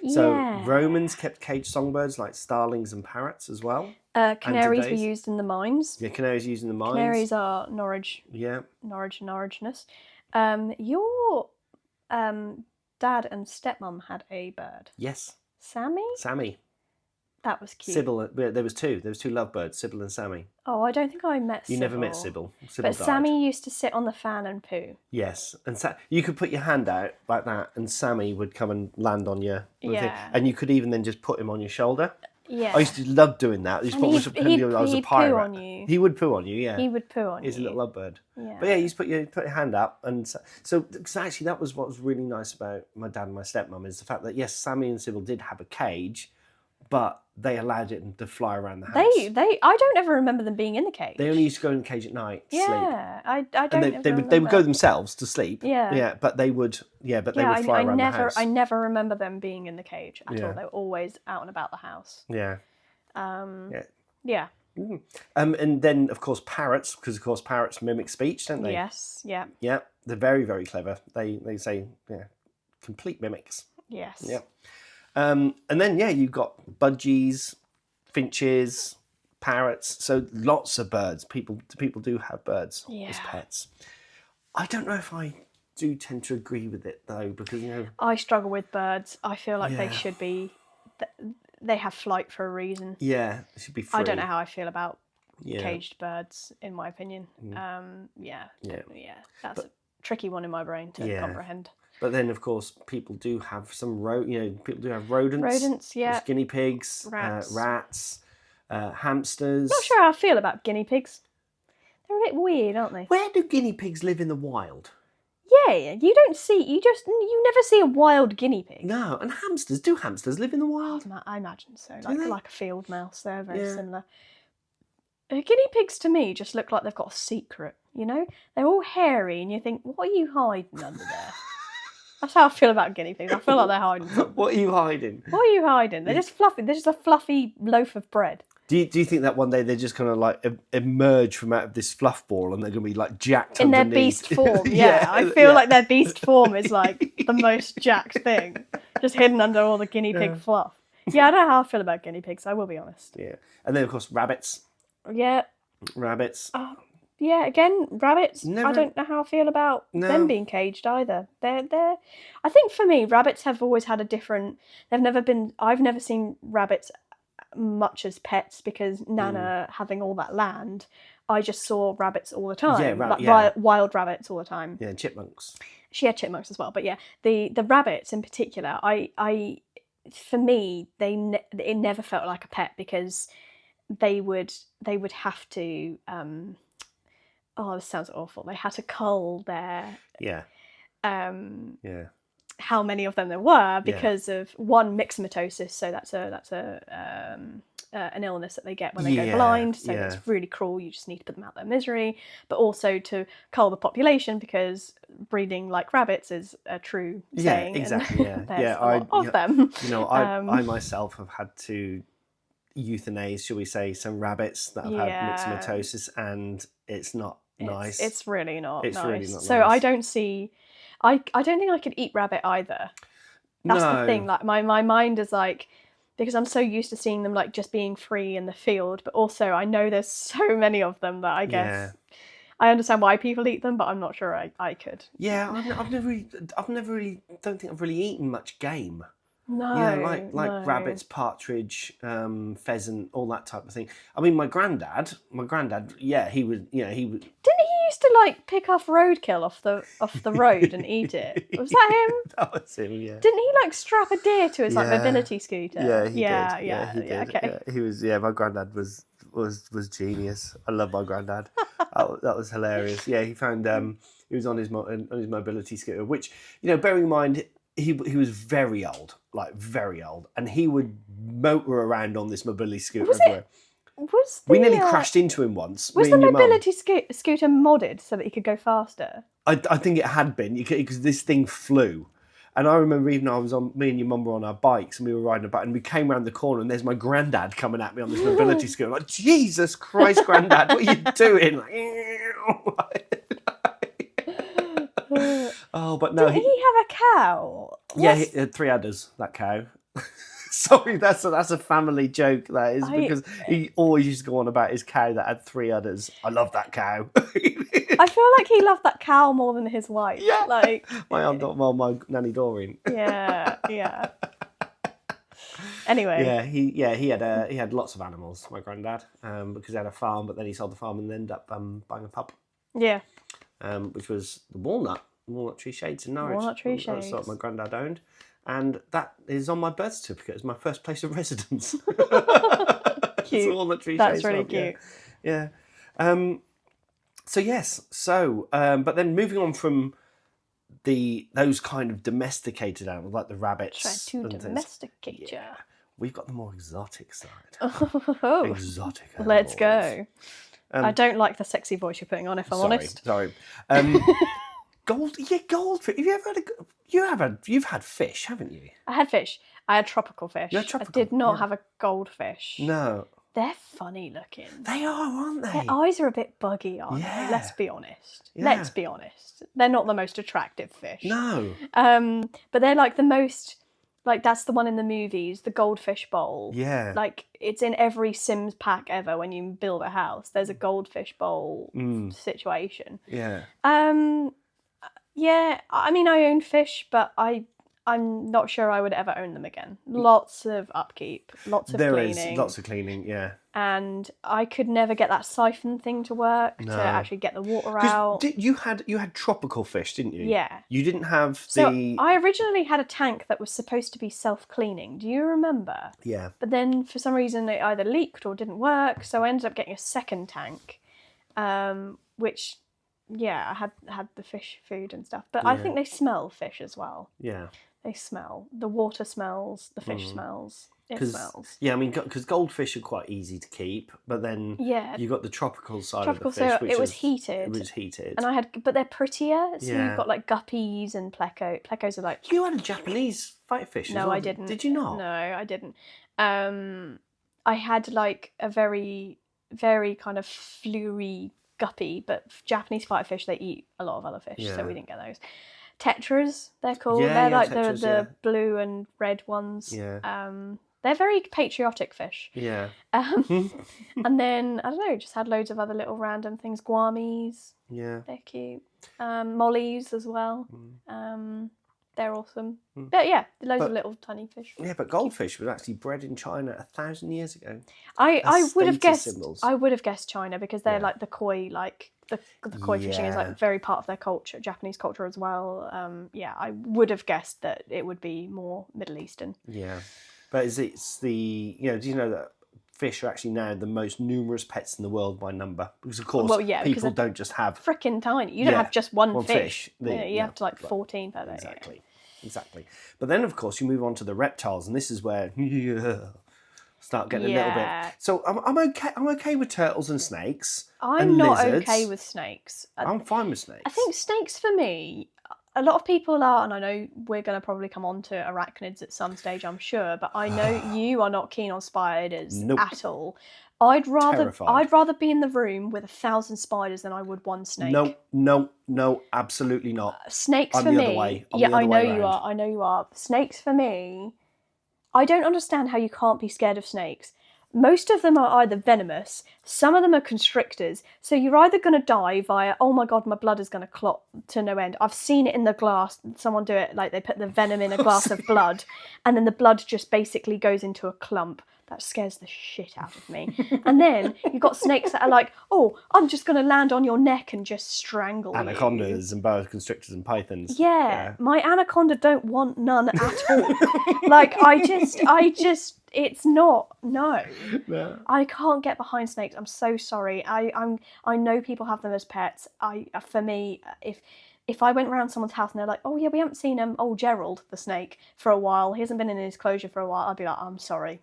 Speaker 1: So Romans kept caged songbirds like starlings and parrots as well.
Speaker 3: Canaries were used in the mines.
Speaker 1: Yeah, canaries used in the mines.
Speaker 3: Canaries are Norwich. Yeah. Norwich and Norwichness. Your dad and stepmom had a bird.
Speaker 1: Yes.
Speaker 3: Sammy? That was cute.
Speaker 1: Sybil, there was two. There was two lovebirds, Sybil and Sammy.
Speaker 3: Oh, I don't think I met Sybil.
Speaker 1: You never met Sybil.
Speaker 3: But died. Sammy used to sit on the fan and poo.
Speaker 1: Yes, and you could put your hand out like that, and Sammy would come and land on you. Yeah. And you could even then just put him on your shoulder. Yeah. I used to love doing that. I was a pirate.
Speaker 3: Poo on you.
Speaker 1: He would poo on you, yeah.
Speaker 3: He would poo on you.
Speaker 1: He's a little lovebird. Yeah. But yeah, you just put your hand up, and so actually that was what was really nice about my dad and my stepmom, is the fact that yes, Sammy and Sybil did have a cage, but they allowed it to fly around the house.
Speaker 3: I don't ever remember them being in the cage.
Speaker 1: They only used to go in the cage at night to sleep.
Speaker 3: I don't.
Speaker 1: They would go themselves to sleep. Yeah. But they would fly around the house.
Speaker 3: I never remember them being in the cage at all. They were always out and about the house. Yeah. Yeah.
Speaker 1: Mm. And then of course parrots, because of course parrots mimic speech, don't they?
Speaker 3: Yes. Yeah.
Speaker 1: Yeah. They're very, very clever. They say complete mimics.
Speaker 3: Yes.
Speaker 1: Yeah. And then you've got budgies, finches, parrots. So lots of birds. People do have birds as pets. I don't know if I do tend to agree with it though, because
Speaker 3: I struggle with birds. I feel like they should be. They have flight for a reason.
Speaker 1: Yeah, they should be free.
Speaker 3: I don't know how I feel about caged birds, in my opinion. That's a tricky one in my brain to comprehend.
Speaker 1: But then, of course, people do have some people do have rodents.
Speaker 3: Rodents,
Speaker 1: There's guinea pigs, rats, hamsters.
Speaker 3: Not sure how I feel about guinea pigs. They're a bit weird, aren't they?
Speaker 1: Where do guinea pigs live in the wild?
Speaker 3: Yeah, you never see a wild guinea pig.
Speaker 1: No, and hamsters. Do hamsters live in the wild?
Speaker 3: I imagine so. Like a field mouse, they're very similar. Guinea pigs to me just look like they've got a secret. They're all hairy, and you think, what are you hiding under there? That's how I feel about guinea pigs. I feel like they're hiding something.
Speaker 1: What are you hiding?
Speaker 3: They're just fluffy. They're just a fluffy loaf of bread.
Speaker 1: Do you think that one day they're just going to like emerge from out of this fluff ball and they're going to be like jacked
Speaker 3: in
Speaker 1: underneath?
Speaker 3: Their beast form? Yeah, I feel like their beast form is like the most jacked thing, just hidden under all the guinea pig fluff. Yeah, I don't know how I feel about guinea pigs. I will be honest.
Speaker 1: Yeah, and then of course rabbits.
Speaker 3: Yeah.
Speaker 1: Rabbits.
Speaker 3: Yeah, again, rabbits. I don't know how I feel about them being caged either. They're. I think for me, rabbits have always had a different. I've never seen rabbits much as pets because Nana having all that land. I just saw rabbits all the time. Wild rabbits all the time.
Speaker 1: Yeah, chipmunks.
Speaker 3: She had chipmunks as well, but yeah, the rabbits in particular, for me, it never felt like a pet because they would have to. Oh, this sounds awful. They had to cull their how many of them there were because of one myxomatosis. So that's an illness that they get when they go blind. So it's really cruel. You just need to put them out of their misery. But also to cull the population because breeding like rabbits is a true saying.
Speaker 1: Exactly.
Speaker 3: There's a lot of them.
Speaker 1: I myself have had to euthanize, shall we say, some rabbits that have had myxomatosis, and it's not nice.
Speaker 3: It's really not nice.
Speaker 1: Really not
Speaker 3: so
Speaker 1: nice.
Speaker 3: I don't see. I don't think I could eat rabbit either. That's the thing. Like my mind is like, because I'm so used to seeing them like just being free in the field, but also I know there's so many of them that I guess I understand why people eat them, but I'm not sure I could.
Speaker 1: Yeah, I've never really, don't think I've really eaten much game.
Speaker 3: No,
Speaker 1: like
Speaker 3: no.
Speaker 1: rabbits, partridge, pheasant, all that type of thing. I mean, my granddad, yeah, he would.
Speaker 3: Didn't he used to like pick off roadkill off the road and eat it? Was that him?
Speaker 1: That was him. Yeah.
Speaker 3: Didn't he like strap a deer to his like mobility scooter?
Speaker 1: Yeah, he did.
Speaker 3: Yeah,
Speaker 1: he did.
Speaker 3: Okay.
Speaker 1: Yeah, he was. Yeah, my granddad was genius. I love my granddad. that was hilarious. Yeah, he found he was on his mobility scooter, which, you know, bearing in mind he was very old, and he would motor around on this mobility scooter everywhere. We nearly crashed into him once.
Speaker 3: Was the mobility scooter modded so that he could go faster?
Speaker 1: I think it had been, because this thing flew. And I remember even me and your mum were on our bikes and we were riding a bike and we came around the corner and there's my granddad coming at me on this mobility scooter. Like, Jesus Christ, granddad, what are you doing? Oh, but no.
Speaker 3: Did he have a cow?
Speaker 1: Yeah, he had 3 udders, that cow. Sorry, that's a family joke, that is, because he always used to go on about his cow that had 3 udders. I love that cow.
Speaker 3: I feel like he loved that cow more than his wife.
Speaker 1: Yeah.
Speaker 3: Like
Speaker 1: my nanny Doreen.
Speaker 3: Yeah. Anyway.
Speaker 1: He had lots of animals, my granddad, because he had a farm, but then he sold the farm and ended up buying a pub.
Speaker 3: Yeah.
Speaker 1: Which was the Walnut Tree Shades in Norwich.
Speaker 3: Walnut Tree Shades.
Speaker 1: That's what my granddad owned. And that is on my birth certificate as my first place of residence.
Speaker 3: Cute.
Speaker 1: Walnut Tree
Speaker 3: That's
Speaker 1: Shades
Speaker 3: really
Speaker 1: pub,
Speaker 3: cute.
Speaker 1: Yeah. So yes. So but then moving on from those kind of domesticated animals like the rabbits.
Speaker 3: Try to domesticate you.
Speaker 1: We've got the more exotic side.
Speaker 3: Oh.
Speaker 1: Exotic animals.
Speaker 3: Let's go. I don't like the sexy voice you're putting on, if I'm honest.
Speaker 1: Sorry. Goldfish. You've had fish, haven't you?
Speaker 3: I had fish. I had tropical fish.
Speaker 1: You had tropical,
Speaker 3: I did not have a goldfish.
Speaker 1: No.
Speaker 3: They're funny looking.
Speaker 1: They are, aren't they?
Speaker 3: Their eyes are a bit buggy, aren't they? Let's be honest.
Speaker 1: Yeah.
Speaker 3: Let's be honest. They're not the most attractive fish.
Speaker 1: No.
Speaker 3: But they're like the most, like that's the one in the movies, the goldfish bowl.
Speaker 1: Yeah.
Speaker 3: Like it's in every Sims pack ever when you build a house. There's a goldfish bowl situation.
Speaker 1: Yeah.
Speaker 3: Yeah, I mean, I own fish, but I'm not sure I would ever own them again. Lots of upkeep, lots of cleaning.
Speaker 1: There is lots of cleaning, yeah.
Speaker 3: And I could never get that siphon thing to work to actually get the water out.
Speaker 1: You had tropical fish, didn't you?
Speaker 3: Yeah.
Speaker 1: You didn't have
Speaker 3: So I originally had a tank that was supposed to be self-cleaning. Do you remember?
Speaker 1: Yeah.
Speaker 3: But then for some reason it either leaked or didn't work, so I ended up getting a second tank, which... Yeah, I had the fish food and stuff. But I think they smell fish as well.
Speaker 1: Yeah.
Speaker 3: They smell. The water smells, the fish smells. It smells.
Speaker 1: Yeah, I mean, because goldfish are quite easy to keep, but then you got the tropical side of the fish.
Speaker 3: So it was heated.
Speaker 1: It was heated.
Speaker 3: And but they're prettier. So you've got like guppies and pleco. Plecos are like...
Speaker 1: You had a Japanese fight fish as
Speaker 3: No,
Speaker 1: well.
Speaker 3: I didn't.
Speaker 1: Did you not?
Speaker 3: No, I didn't. I had like a very, very kind of fluey guppy, but Japanese fighterfish, they eat a lot of other fish, so we didn't get those. Tetras, they're called. They're like tetras, the blue and red ones.
Speaker 1: Yeah.
Speaker 3: They're very patriotic fish.
Speaker 1: Yeah.
Speaker 3: And then, I don't know, just had loads of other little random things. Guamis.
Speaker 1: Yeah.
Speaker 3: They're cute. Mollies as well. They're awesome. But yeah, loads of little tiny fish.
Speaker 1: Yeah, but goldfish was actually bred in China 1,000 years ago.
Speaker 3: I would have guessed.
Speaker 1: Symbols.
Speaker 3: I would have guessed China because they're like the koi, like the koi fishing is like very part of their culture, Japanese culture as well. I would have guessed that it would be more Middle Eastern.
Speaker 1: Yeah, but it's the do you know that fish are actually now the most numerous pets in the world by number? Because of course, people don't just have
Speaker 3: freaking tiny. You don't have just one fish. You have to like 14 per day.
Speaker 1: Exactly. But then, of course, you move on to the reptiles, and this is where start getting a little bit. So I'm okay. I'm okay with turtles and snakes.
Speaker 3: I'm not
Speaker 1: lizards.
Speaker 3: okay with snakes.
Speaker 1: I'm fine with snakes.
Speaker 3: I think snakes for me. A lot of people are, and I know we're going to probably come on to arachnids at some stage, I'm sure, but I know you are not keen on spiders at all. I'd rather be in the room with 1,000 spiders than I would one snake.
Speaker 1: No, absolutely not.
Speaker 3: Snakes
Speaker 1: I'm
Speaker 3: for
Speaker 1: the
Speaker 3: me.
Speaker 1: other way.
Speaker 3: I know you are. Snakes for me I don't understand how you can't be scared of snakes. Most of them are either venomous, some of them are constrictors, so you're either going to die via, oh my god, my blood is going to clot to no end. I've seen it in the glass, someone do it, like they put the venom in a glass of blood, and then the blood just basically goes into a clump. That scares the shit out of me. And then you've got snakes that are like, oh, I'm just going to land on your neck and just strangle
Speaker 1: Anacondas
Speaker 3: you.
Speaker 1: and boa constrictors and pythons.
Speaker 3: Yeah, my anaconda don't want none at all. Like, I just, it's not, no. I can't get behind snakes. I'm so sorry. I know people have them as pets. For me, if I went around someone's house and they're like, oh yeah, we haven't seen old Gerald, the snake, for a while. He hasn't been in his closure for a while. I'd be like, I'm sorry.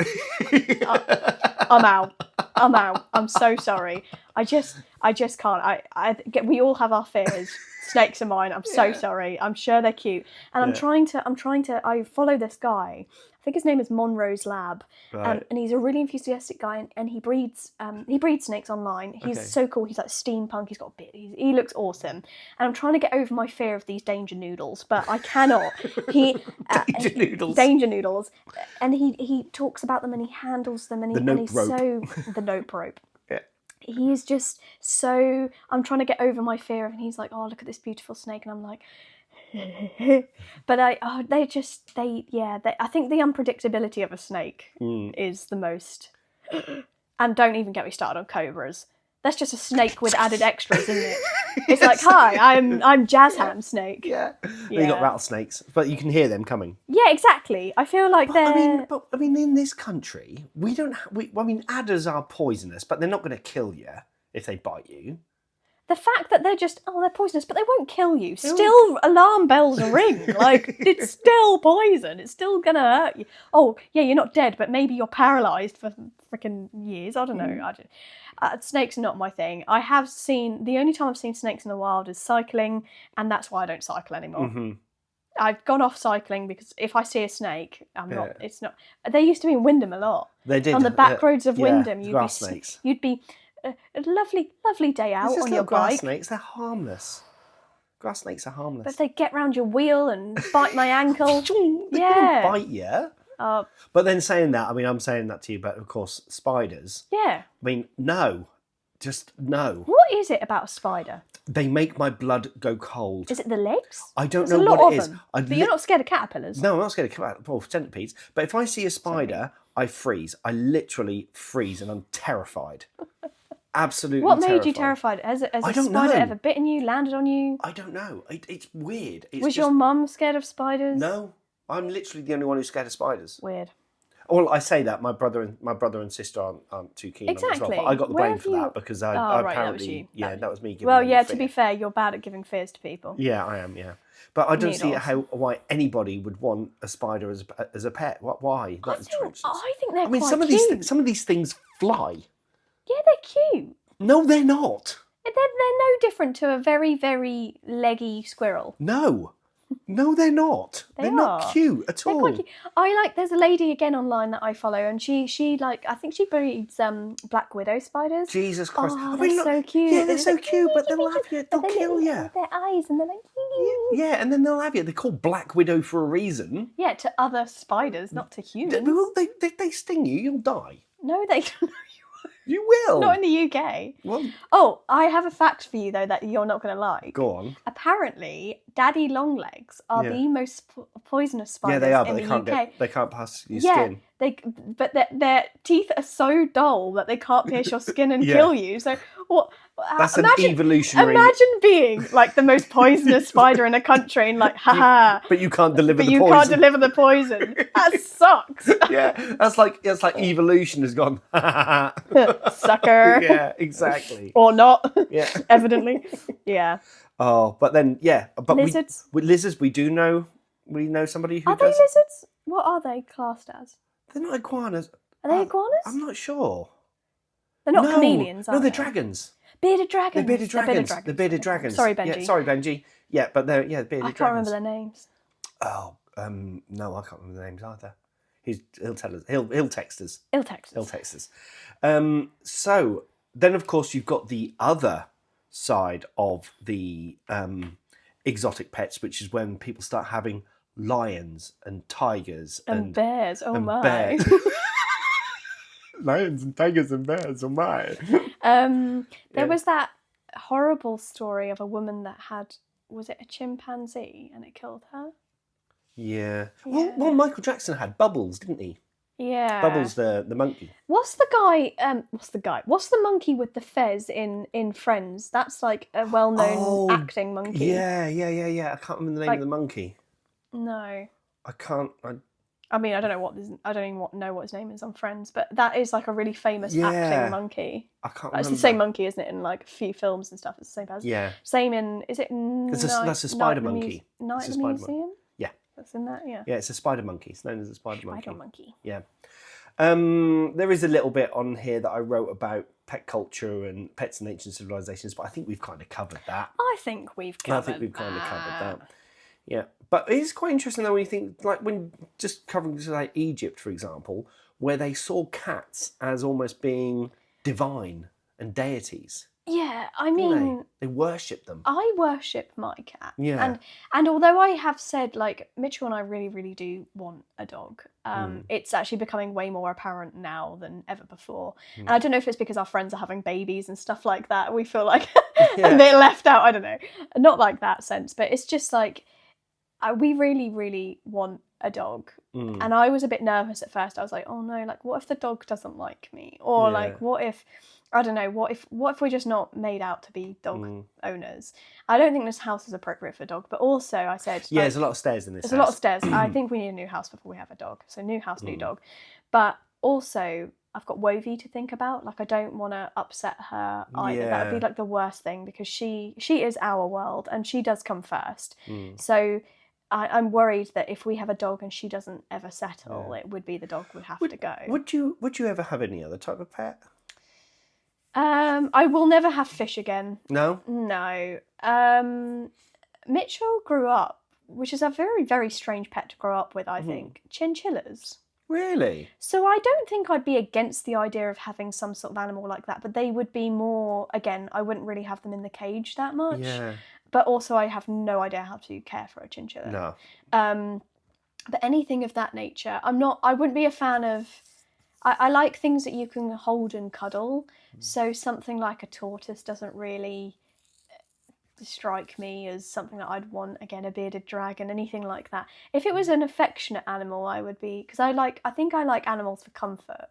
Speaker 3: I'm out. I'm so sorry. I just can't. We all have our fears. Snakes are mine. I'm so sorry. I'm sure they're cute. And I'm trying to, I follow this guy. I think his name is Monroe's Lab,
Speaker 1: Right.
Speaker 3: and he's a really enthusiastic guy, and he breeds snakes online. He's so cool. He's like steampunk. He's got a bit. He looks awesome, and I'm trying to get over my fear of these danger noodles, but I cannot. Danger noodles, and he talks about them and he handles them and he's so the nope rope.
Speaker 1: Yeah.
Speaker 3: He is just so. I'm trying to get over my fear, and he's like, "Oh, look at this beautiful snake," and I'm like. But I think the unpredictability of a snake is the most. And don't even get me started on cobras. That's just a snake with added extras, isn't it? It's like, hi, I'm Jazz Ham Snake.
Speaker 1: Yeah. You got rattlesnakes, but you can hear them coming.
Speaker 3: Yeah, exactly. I feel like they're.
Speaker 1: I mean, in this country, we don't. Adders are poisonous, but they're not going to kill you if they bite you.
Speaker 3: The fact that they're poisonous, but they won't kill you. Still, alarm bells ring. Like, it's still poison. It's still gonna hurt you. Oh, yeah, you're not dead, but maybe you're paralysed for freaking years. I don't know. Snakes are not my thing. The only time I've seen snakes in the wild is cycling, and that's why I don't cycle anymore. Mm-hmm. I've gone off cycling because if I see a snake, it's not. They used to be in Wyndham a lot.
Speaker 1: They did.
Speaker 3: On the back roads of Wyndham,
Speaker 1: you'd
Speaker 3: be a lovely day out on your
Speaker 1: grass
Speaker 3: bike.
Speaker 1: Snakes, they're harmless. Grass snakes are harmless.
Speaker 3: But they get round your wheel and bite my ankle.
Speaker 1: They don't bite you. But then saying that, I mean, I'm saying that to you, but of course, spiders.
Speaker 3: Yeah.
Speaker 1: I mean, no. Just no.
Speaker 3: What is it about a spider?
Speaker 1: They make my blood go cold.
Speaker 3: Is it the legs?
Speaker 1: I don't know what it is.
Speaker 3: But you're not scared of caterpillars?
Speaker 1: No, I'm not scared of centipedes. But if I see a spider, I freeze. I literally freeze and I'm terrified. Absolutely terrified.
Speaker 3: What made you terrified? Has a spider ever bitten you, landed on you?
Speaker 1: I don't know. It's weird.
Speaker 3: Was your mum scared of spiders?
Speaker 1: No. I'm literally the only one who's scared of spiders.
Speaker 3: Weird.
Speaker 1: Well, I say that my brother and sister aren't too keen on it as well. But I got the blame for that because I apparently that was me giving.
Speaker 3: Well, yeah. To be fair, you're bad at giving fears to people.
Speaker 1: Yeah, I am. Yeah, but I don't see why anybody would want a spider as a pet. Why?
Speaker 3: I think they're quite
Speaker 1: cute. Some of these things fly.
Speaker 3: Yeah, they're cute.
Speaker 1: No, they're not.
Speaker 3: They're no different to a very, very leggy squirrel.
Speaker 1: No, they're not. They're not cute at all.
Speaker 3: Quite cute. There's a lady again online that I follow, and she I think she breeds black widow spiders.
Speaker 1: Jesus Christ!
Speaker 3: Oh, they're so cute.
Speaker 1: Yeah, they're so cute, but they'll have you. They'll kill you.
Speaker 3: Their eyes, and they're like.
Speaker 1: Yeah, and then they'll have you. They're called black widow for a reason.
Speaker 3: Yeah, to other spiders, not to humans.
Speaker 1: They sting you. You'll die.
Speaker 3: No, they don't.
Speaker 1: You will.
Speaker 3: Not in the UK.
Speaker 1: Well,
Speaker 3: oh, I have a fact for you, though, that you're not going to like.
Speaker 1: Go on.
Speaker 3: Apparently, daddy longlegs are the most poisonous spiders
Speaker 1: in the UK. They can't pass your skin.
Speaker 3: But their teeth are so dull that they can't pierce your skin and kill you. So what?
Speaker 1: That's an evolutionary.
Speaker 3: Imagine being like the most poisonous spider in a country and like, haha.
Speaker 1: But you can't deliver the poison.
Speaker 3: But you can't deliver the poison. That sucks.
Speaker 1: Yeah, that's like evolution has gone.
Speaker 3: Sucker.
Speaker 1: Yeah, exactly.
Speaker 3: Or not.
Speaker 1: Yeah.
Speaker 3: Evidently. Yeah.
Speaker 1: Oh, but then but
Speaker 3: lizards.
Speaker 1: With lizards, we know somebody who
Speaker 3: Are
Speaker 1: does.
Speaker 3: they lizards? What are they classed as?
Speaker 1: They're not iguanas.
Speaker 3: Are they iguanas?
Speaker 1: I'm not sure.
Speaker 3: They're not chameleons, are they?
Speaker 1: No, they're dragons.
Speaker 3: Bearded dragons.
Speaker 1: They're bearded dragons. They're bearded dragons.
Speaker 3: Sorry, Benji.
Speaker 1: Yeah, sorry, Benji. Yeah, but they're bearded dragons.
Speaker 3: I can't remember their names.
Speaker 1: Oh, no, I can't remember the names either. He'll tell us. He'll text us.
Speaker 3: He'll text us.
Speaker 1: So then, of course, you've got the other side of the exotic pets, which is when people start having lions and tigers
Speaker 3: And bears. Oh
Speaker 1: and
Speaker 3: my.
Speaker 1: bears. Lions and tigers and bears. Oh my.
Speaker 3: There was that horrible story of a woman that had, was it a chimpanzee and it killed her?
Speaker 1: Yeah.
Speaker 3: Yeah.
Speaker 1: Well, Michael Jackson had Bubbles, didn't he?
Speaker 3: Yeah.
Speaker 1: Bubbles, the monkey.
Speaker 3: What's the monkey with the fez in Friends? That's like a well-known acting monkey.
Speaker 1: Yeah. I can't remember the name of the monkey.
Speaker 3: No.
Speaker 1: I can't.
Speaker 3: I mean, I don't even know what his name is on Friends, but that is like a really famous acting monkey.
Speaker 1: I can't
Speaker 3: It's
Speaker 1: remember.
Speaker 3: the same monkey, isn't it? In like a few films and stuff, it's the same person.
Speaker 1: Yeah.
Speaker 3: Same in, is it?
Speaker 1: That's a spider monkey.
Speaker 3: Night at the Museum?
Speaker 1: Yeah.
Speaker 3: That's in that, yeah.
Speaker 1: Yeah, it's a spider monkey. It's known as a spider monkey.
Speaker 3: Spider monkey.
Speaker 1: Yeah. There is a little bit on here that I wrote about pet culture and pets and ancient civilizations, but I think we've kind of covered that.
Speaker 3: I think we've covered
Speaker 1: kind of covered that. Yeah, but it's quite interesting though when you think, like, when just covering like Egypt, for example, where they saw cats as almost being divine and deities.
Speaker 3: Yeah, I mean,
Speaker 1: they worship them.
Speaker 3: I worship my cat.
Speaker 1: Yeah.
Speaker 3: And although I have said, like, Mitchell and I really, really do want a dog, it's actually becoming way more apparent now than ever before. And I don't know if it's because our friends are having babies and stuff like that. We feel like and they're left out. I don't know. Not like that sense, but it's just like we really, really want a dog. And I was a bit nervous at first. I was like, oh no, like, what if the dog doesn't like me? Or like, what if... I don't know, what if we're just not made out to be dog owners? I don't think this house is appropriate for a dog, but also I said...
Speaker 1: Yeah, there's a lot of stairs in this house.
Speaker 3: There's a lot of stairs. I think we need a new house before we have a dog. So new house, new dog. But also, I've got Wovie to think about. Like, I don't want to upset her either.
Speaker 1: Yeah.
Speaker 3: That would be like the worst thing because she is our world and she does come first. So... I'm worried that if we have a dog and she doesn't ever settle, it would be the dog would have to go.
Speaker 1: Would you ever have any other type of pet?
Speaker 3: I will never have fish again.
Speaker 1: No?
Speaker 3: No. Mitchell grew up, which is a very, very strange pet to grow up with, I think. Chinchillas.
Speaker 1: Really?
Speaker 3: So I don't think I'd be against the idea of having some sort of animal like that, but they would be more, again, I wouldn't really have them in the cage that much.
Speaker 1: Yeah.
Speaker 3: But also I have no idea how to care for a chinchilla.
Speaker 1: No.
Speaker 3: But anything of that nature, I wouldn't be a fan of... I like things that you can hold and cuddle, so something like a tortoise doesn't really strike me as something that I'd want. Again, a bearded dragon, anything like that. If it was an affectionate animal, I would be... Because I think I like animals for comfort.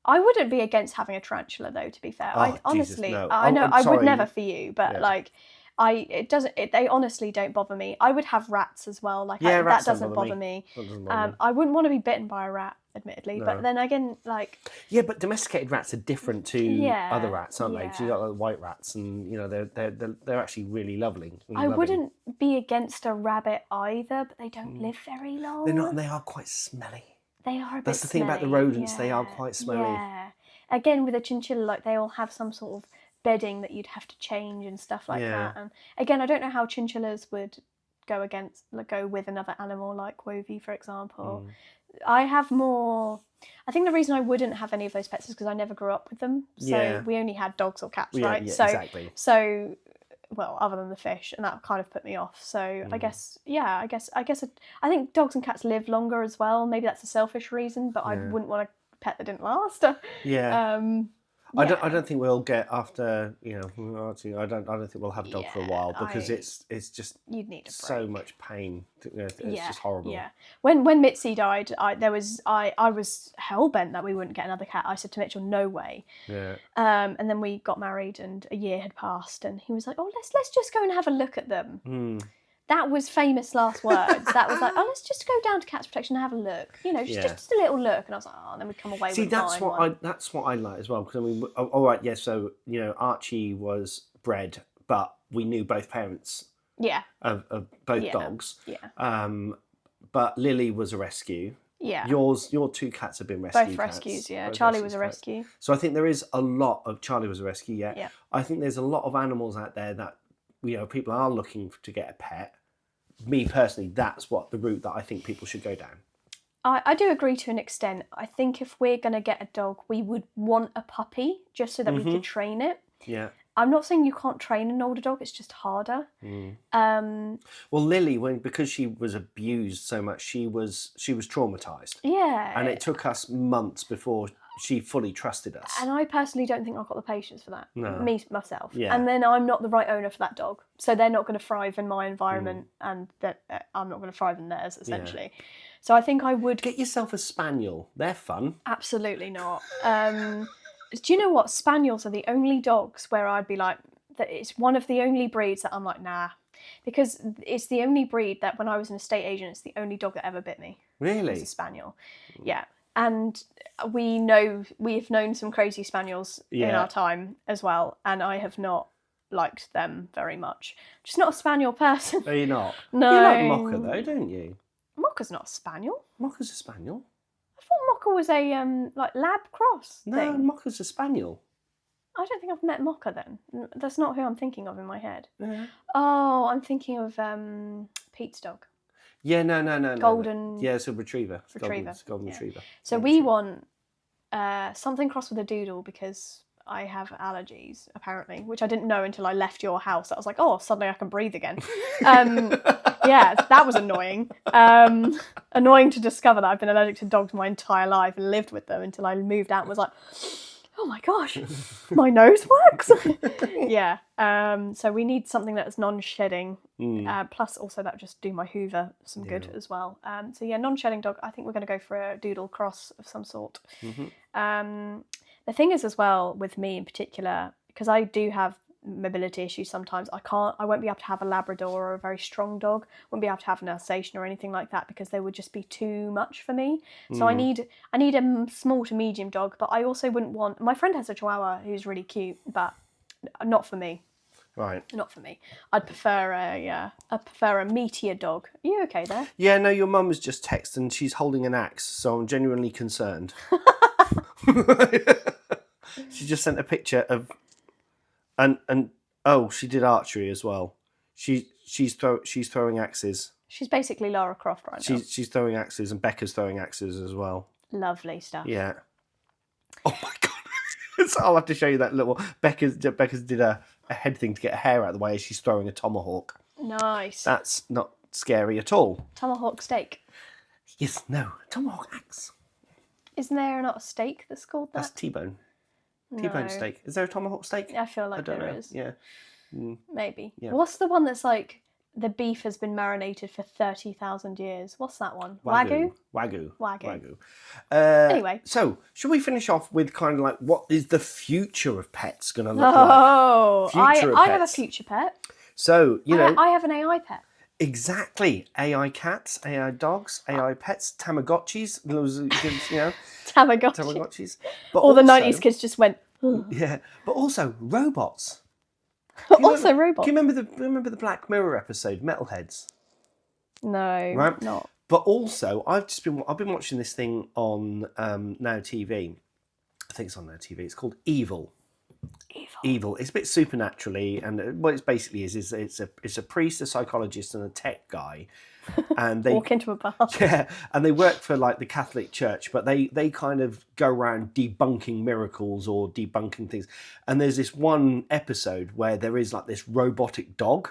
Speaker 3: I wouldn't be against having a tarantula, though, to be fair. Honestly,
Speaker 1: no.
Speaker 3: I know I
Speaker 1: sorry.
Speaker 3: would never for you, but like... they honestly don't bother me. I would have rats as well. Like that doesn't bother me. I wouldn't want to be bitten by a rat, admittedly. No. But then again, like
Speaker 1: but domesticated rats are different to other rats, aren't they? Because you got like white rats, and they're actually really lovely.
Speaker 3: I wouldn't be against a rabbit either, but they don't live very long.
Speaker 1: They're not. And they are quite smelly.
Speaker 3: They are a bit.
Speaker 1: That's the thing about the rodents. They are quite smelly.
Speaker 3: Yeah. Again, with a chinchilla, like they all have some sort of bedding that you'd have to change and stuff like that. And again, I don't know how chinchillas would go with another animal like Wovie, for example. I think the reason I wouldn't have any of those pets is because I never grew up with them. So we only had dogs or cats, right?
Speaker 1: Yeah,
Speaker 3: so,
Speaker 1: exactly.
Speaker 3: So, well, other than the fish, and that kind of put me off. So I guess I think dogs and cats live longer as well. Maybe that's a selfish reason, but I wouldn't want a pet that didn't last.
Speaker 1: I don't think we'll get after I don't think we'll have a dog for a while because it's just
Speaker 3: you'd need a break.
Speaker 1: So much pain. It's just horrible.
Speaker 3: Yeah. When Mitzi died, I was hell bent that we wouldn't get another cat. I said to Mitchell, no way.
Speaker 1: Yeah.
Speaker 3: And then we got married, and a year had passed, and he was like, "Oh, let's just go and have a look at them." That was famous last words. That was like, "Oh, let's just go down to Cats Protection and have a look." Just a little look. And I was like, "Oh," and then we'd come away.
Speaker 1: That's what I like as well. Because I mean, all right, yeah. So Archie was bred, but we knew both parents.
Speaker 3: Yeah.
Speaker 1: Of both dogs.
Speaker 3: Yeah.
Speaker 1: But Lily was a rescue.
Speaker 3: Yeah.
Speaker 1: Your two cats have been rescued.
Speaker 3: Both rescues, yeah. Charlie was a rescue.
Speaker 1: So I think there is a lot of... Charlie was a rescue, yeah.
Speaker 3: Yeah.
Speaker 1: I think there's a lot of animals out there that, people are looking to get a pet. Me personally, that's what the route that I think people should go down.
Speaker 3: I do agree to an extent. I think if we're going to get a dog, we would want a puppy just so that we could train it.
Speaker 1: Yeah.
Speaker 3: I'm not saying you can't train an older dog. It's just harder.
Speaker 1: Well, Lily, because she was abused so much, she was traumatized.
Speaker 3: Yeah.
Speaker 1: And it took us months before she fully trusted us.
Speaker 3: And I personally don't think I've got the patience for that.
Speaker 1: No.
Speaker 3: Me, myself.
Speaker 1: Yeah.
Speaker 3: And then I'm not the right owner for that dog. So they're not going to thrive in my environment and that I'm not going to thrive in theirs, essentially. Yeah. So I think I would...
Speaker 1: Get yourself a spaniel. They're fun.
Speaker 3: Absolutely not. Do you know what? Spaniels are the only dogs where I'd be like... that it's one of the only breeds that I'm like, nah. Because it's the only breed that when I was an estate agent, it's the only dog that ever bit me.
Speaker 1: Really?
Speaker 3: It's a spaniel. Yeah. And we've known some crazy spaniels in our time as well, and I have not liked them very much. Just not a spaniel person.
Speaker 1: Are you not?
Speaker 3: No.
Speaker 1: You like Mocha though, don't you?
Speaker 3: Mocha's not a spaniel.
Speaker 1: Mocha's a spaniel.
Speaker 3: I thought Mocha was a like lab cross
Speaker 1: No,
Speaker 3: thing.
Speaker 1: Mocha's a spaniel.
Speaker 3: I don't think I've met Mocha then. That's not who I'm thinking of in my head.
Speaker 1: Yeah.
Speaker 3: Oh, I'm thinking of Pete's dog.
Speaker 1: Yeah, no.
Speaker 3: Golden.
Speaker 1: Yeah, it's a retriever.
Speaker 3: Retriever.
Speaker 1: It's a golden retriever.
Speaker 3: So we want something crossed with a doodle because I have allergies, apparently, which I didn't know until I left your house. I was like, oh, suddenly I can breathe again. Yeah, that was annoying. Annoying to discover that I've been allergic to dogs my entire life and lived with them until I moved out and was like, oh my gosh, my nose works. Yeah. So we need something that is non-shedding. Plus also that would just do my Hoover some good as well. So yeah, non-shedding dog. I think we're going to go for a doodle cross of some sort. The thing is as well with me in particular, because I do have mobility issues sometimes, I won't be able to have a Labrador or a very strong dog. Won't be able to have an Alsatian or anything like that because they would just be too much for me. So I need a small to medium dog, but I also wouldn't want... My friend has a Chihuahua who's really cute, but not for me.
Speaker 1: Right.
Speaker 3: Not for me. I'd prefer a meatier dog. Are you okay there?
Speaker 1: Yeah, no, your mum has just texted and she's holding an axe, so I'm genuinely concerned. She just sent a picture of... And oh, she did archery as well. She's throwing axes.
Speaker 3: She's basically Lara Croft right now.
Speaker 1: She's throwing axes, and Becca's throwing axes as well.
Speaker 3: Lovely stuff.
Speaker 1: Yeah. Oh my god! So I'll have to show you that little... Becca's did a head thing to get her hair out of the way as she's throwing a tomahawk.
Speaker 3: Nice.
Speaker 1: That's not scary at all.
Speaker 3: Tomahawk steak.
Speaker 1: Yes, no, tomahawk axe.
Speaker 3: Isn't there not a steak that's called that?
Speaker 1: That's T-bone. T-bone steak. Is there a tomahawk steak?
Speaker 3: I feel like there is.
Speaker 1: Yeah.
Speaker 3: Maybe.
Speaker 1: Yeah.
Speaker 3: What's the one that's like the beef has been marinated for 30,000 years? What's that one?
Speaker 1: Wagyu.
Speaker 3: Anyway.
Speaker 1: So, should we finish off with kind of like what is the future of pets going to look like?
Speaker 3: Oh, I have a future pet.
Speaker 1: So, you know...
Speaker 3: I have an AI pet.
Speaker 1: Exactly. AI cats, AI dogs, AI pets, Tamagotchis, you know. Tamagotchis. But
Speaker 3: all the 90s kids just went...
Speaker 1: Yeah, but also robots.
Speaker 3: Robots.
Speaker 1: Do you remember the Black Mirror episode, Metalheads?
Speaker 3: No,
Speaker 1: right?
Speaker 3: Not.
Speaker 1: But also, I've been watching this thing on Now TV. I think it's on Now TV. It's called Evil. Evil. It's a bit supernaturally, and what it basically is it's a priest, a psychologist, and a tech guy, and they
Speaker 3: walk into a bar.
Speaker 1: Yeah, and they work for like the Catholic Church, but they kind of go around debunking miracles or debunking things. And there's this one episode where there is like this robotic dog,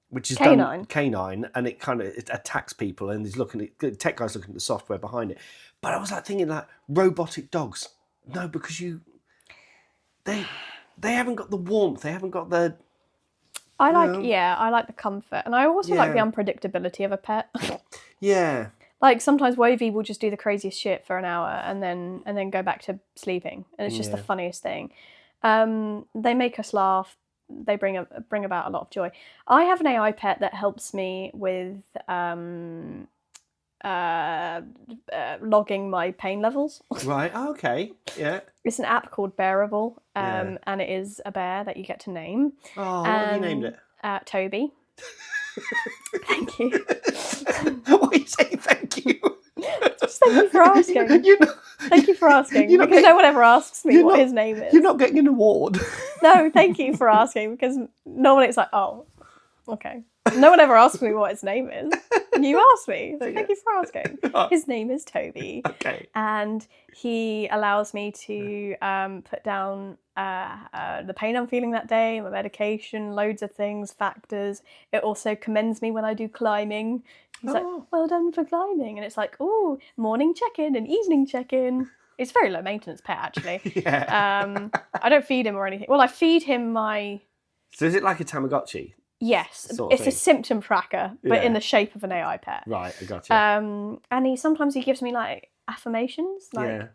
Speaker 1: which is canine, and it attacks people, and he's the tech guy's looking at the software behind it. But I was like thinking like robotic dogs, no, because they haven't got the warmth. They haven't got the... I
Speaker 3: like the comfort. And I also like the unpredictability of a pet.
Speaker 1: Yeah.
Speaker 3: Like sometimes Wovie will just do the craziest shit for an hour and then go back to sleeping. And it's just the funniest thing. They make us laugh. They bring about a lot of joy. I have an AI pet that helps me with logging my pain levels.
Speaker 1: Right. Oh, okay. Yeah.
Speaker 3: It's an app called Bearable, and it is a bear that you get to name.
Speaker 1: Oh, what have you named it?
Speaker 3: Toby. Thank you.
Speaker 1: What are you saying? Thank you.
Speaker 3: Just thank you for asking. Thank you for asking. Because no one ever asks me what his name is.
Speaker 1: You're not getting an award.
Speaker 3: No, thank you for asking, because normally it's like, oh, Okay. No one ever asks me what his name is. You asked me. So thank you for asking. His name is Toby.
Speaker 1: Okay.
Speaker 3: And he allows me to put down the pain I'm feeling that day, my medication, loads of things, factors. It also commends me when I do climbing. He's like, well done for climbing. And it's like, oh, morning check-in and evening check-in. It's a very low maintenance pet, actually.
Speaker 1: Yeah.
Speaker 3: I don't feed him or anything. Well, I feed him my...
Speaker 1: So is it like a Tamagotchi?
Speaker 3: Yes,
Speaker 1: Sort of
Speaker 3: it's a
Speaker 1: thing.
Speaker 3: symptom tracker, but in the shape of an AI pet.
Speaker 1: Right, I gotcha.
Speaker 3: And sometimes he gives me like affirmations, like
Speaker 1: Yeah.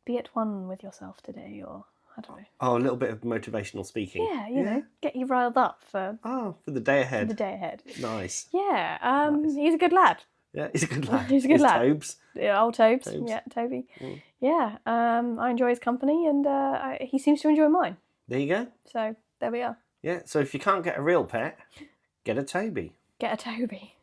Speaker 3: be at one with yourself today, or I don't know.
Speaker 1: Oh, a little bit of motivational speaking.
Speaker 3: Yeah, you know, get you riled up for
Speaker 1: for the day ahead.
Speaker 3: the day ahead.
Speaker 1: Nice.
Speaker 3: Yeah,
Speaker 1: Nice.
Speaker 3: he's a good lad.
Speaker 1: Yeah, he's a good lad.
Speaker 3: He's a good lad.
Speaker 1: Tobes.
Speaker 3: Yeah, old Tobes.
Speaker 1: Tobes.
Speaker 3: Yeah, Toby.
Speaker 1: Mm.
Speaker 3: Yeah, I enjoy his company, and he seems to enjoy mine.
Speaker 1: There you go.
Speaker 3: So there we are.
Speaker 1: Yeah, so if you can't get a real pet, get a Toby.
Speaker 3: Get a Toby.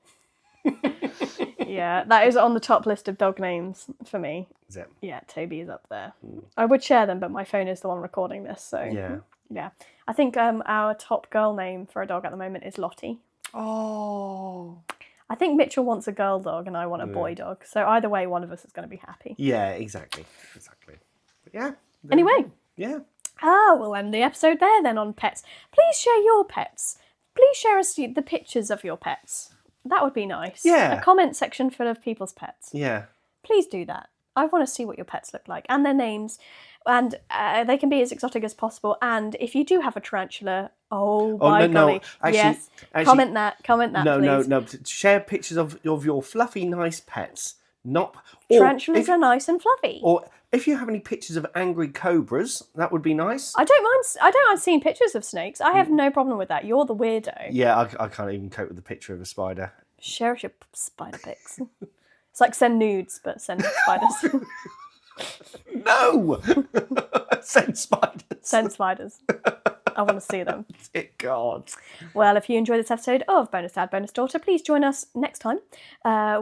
Speaker 3: Yeah, that is on the top list of dog names for me.
Speaker 1: Is it?
Speaker 3: Yeah, Toby is up there. I would share them, but my phone is the one recording this, so yeah. I think our top girl name for a dog at the moment is Lottie.
Speaker 1: Oh.
Speaker 3: I think Mitchell wants a girl dog and I want a boy dog. So either way, one of us is going to be happy.
Speaker 1: Yeah, exactly. But yeah.
Speaker 3: Anyway.
Speaker 1: Yeah.
Speaker 3: We'll end the episode there then on pets. Please share your pets. Please share us the pictures of your pets. That would be nice.
Speaker 1: Yeah.
Speaker 3: A comment section full of people's pets.
Speaker 1: Yeah.
Speaker 3: Please do that. I want to see what your pets look like and their names. And they can be as exotic as possible. And if you do have a tarantula, by golly.
Speaker 1: Actually,
Speaker 3: comment that, please.
Speaker 1: No. Share pictures of your fluffy, nice pets.
Speaker 3: Tarantulas are nice and fluffy.
Speaker 1: Or if you have any pictures of angry cobras, that would be nice.
Speaker 3: I don't mind seeing pictures of snakes. I have no problem with that. You're the weirdo.
Speaker 1: Yeah, I can't even cope with the picture of a spider.
Speaker 3: Share us your spider pics. It's like send nudes, but send spiders.
Speaker 1: No! Send spiders.
Speaker 3: Send spiders. I want to see them.
Speaker 1: God.
Speaker 3: Well, if you enjoyed this episode of Bonus Dad, Bonus Daughter, please join us next time.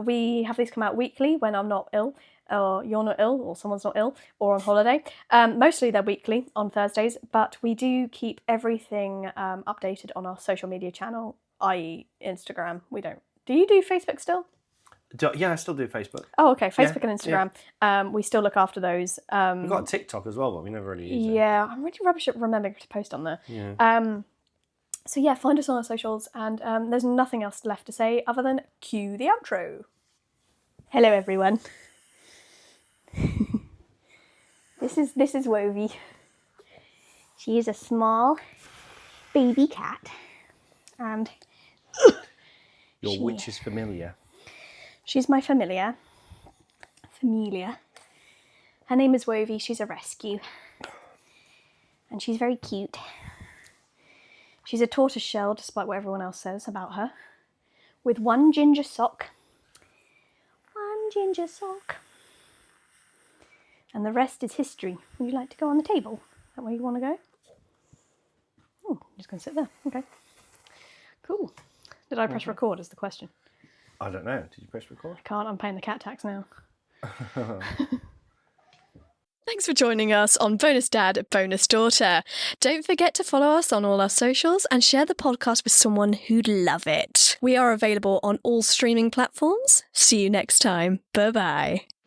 Speaker 3: We have these come out weekly when I'm not ill, or you're not ill, or someone's not ill, or on holiday. Mostly they're weekly on Thursdays, but we do keep everything updated on our social media channel, i.e. Instagram. We don't. Do you do Facebook still?
Speaker 1: Yeah, I still do Facebook.
Speaker 3: Oh, okay. Facebook and Instagram. We still look after those.
Speaker 1: We've got TikTok as well, but we never really use it.
Speaker 3: Yeah, I'm really rubbish at remembering to post on there.
Speaker 1: Yeah.
Speaker 3: So yeah, find us on our socials, and there's nothing else left to say other than cue the outro. Hello, everyone. This is Wovie. She is a small baby cat, and
Speaker 1: Your witch is familiar.
Speaker 3: She's my familia. Her name is Wovie. She's a rescue. And she's very cute. She's a tortoiseshell, despite what everyone else says about her. With one ginger sock. And the rest is history. Would you like to go on the table? Is that where you want to go? Oh, I'm just going to sit there. Okay. Cool. Did I press record is the question.
Speaker 1: I don't know. Did you press record?
Speaker 3: I can't. I'm paying the cat tax now.
Speaker 2: Thanks for joining us on Bonus Dad, Bonus Daughter. Don't forget to follow us on all our socials and share the podcast with someone who'd love it. We are available on all streaming platforms. See you next time. Bye-bye.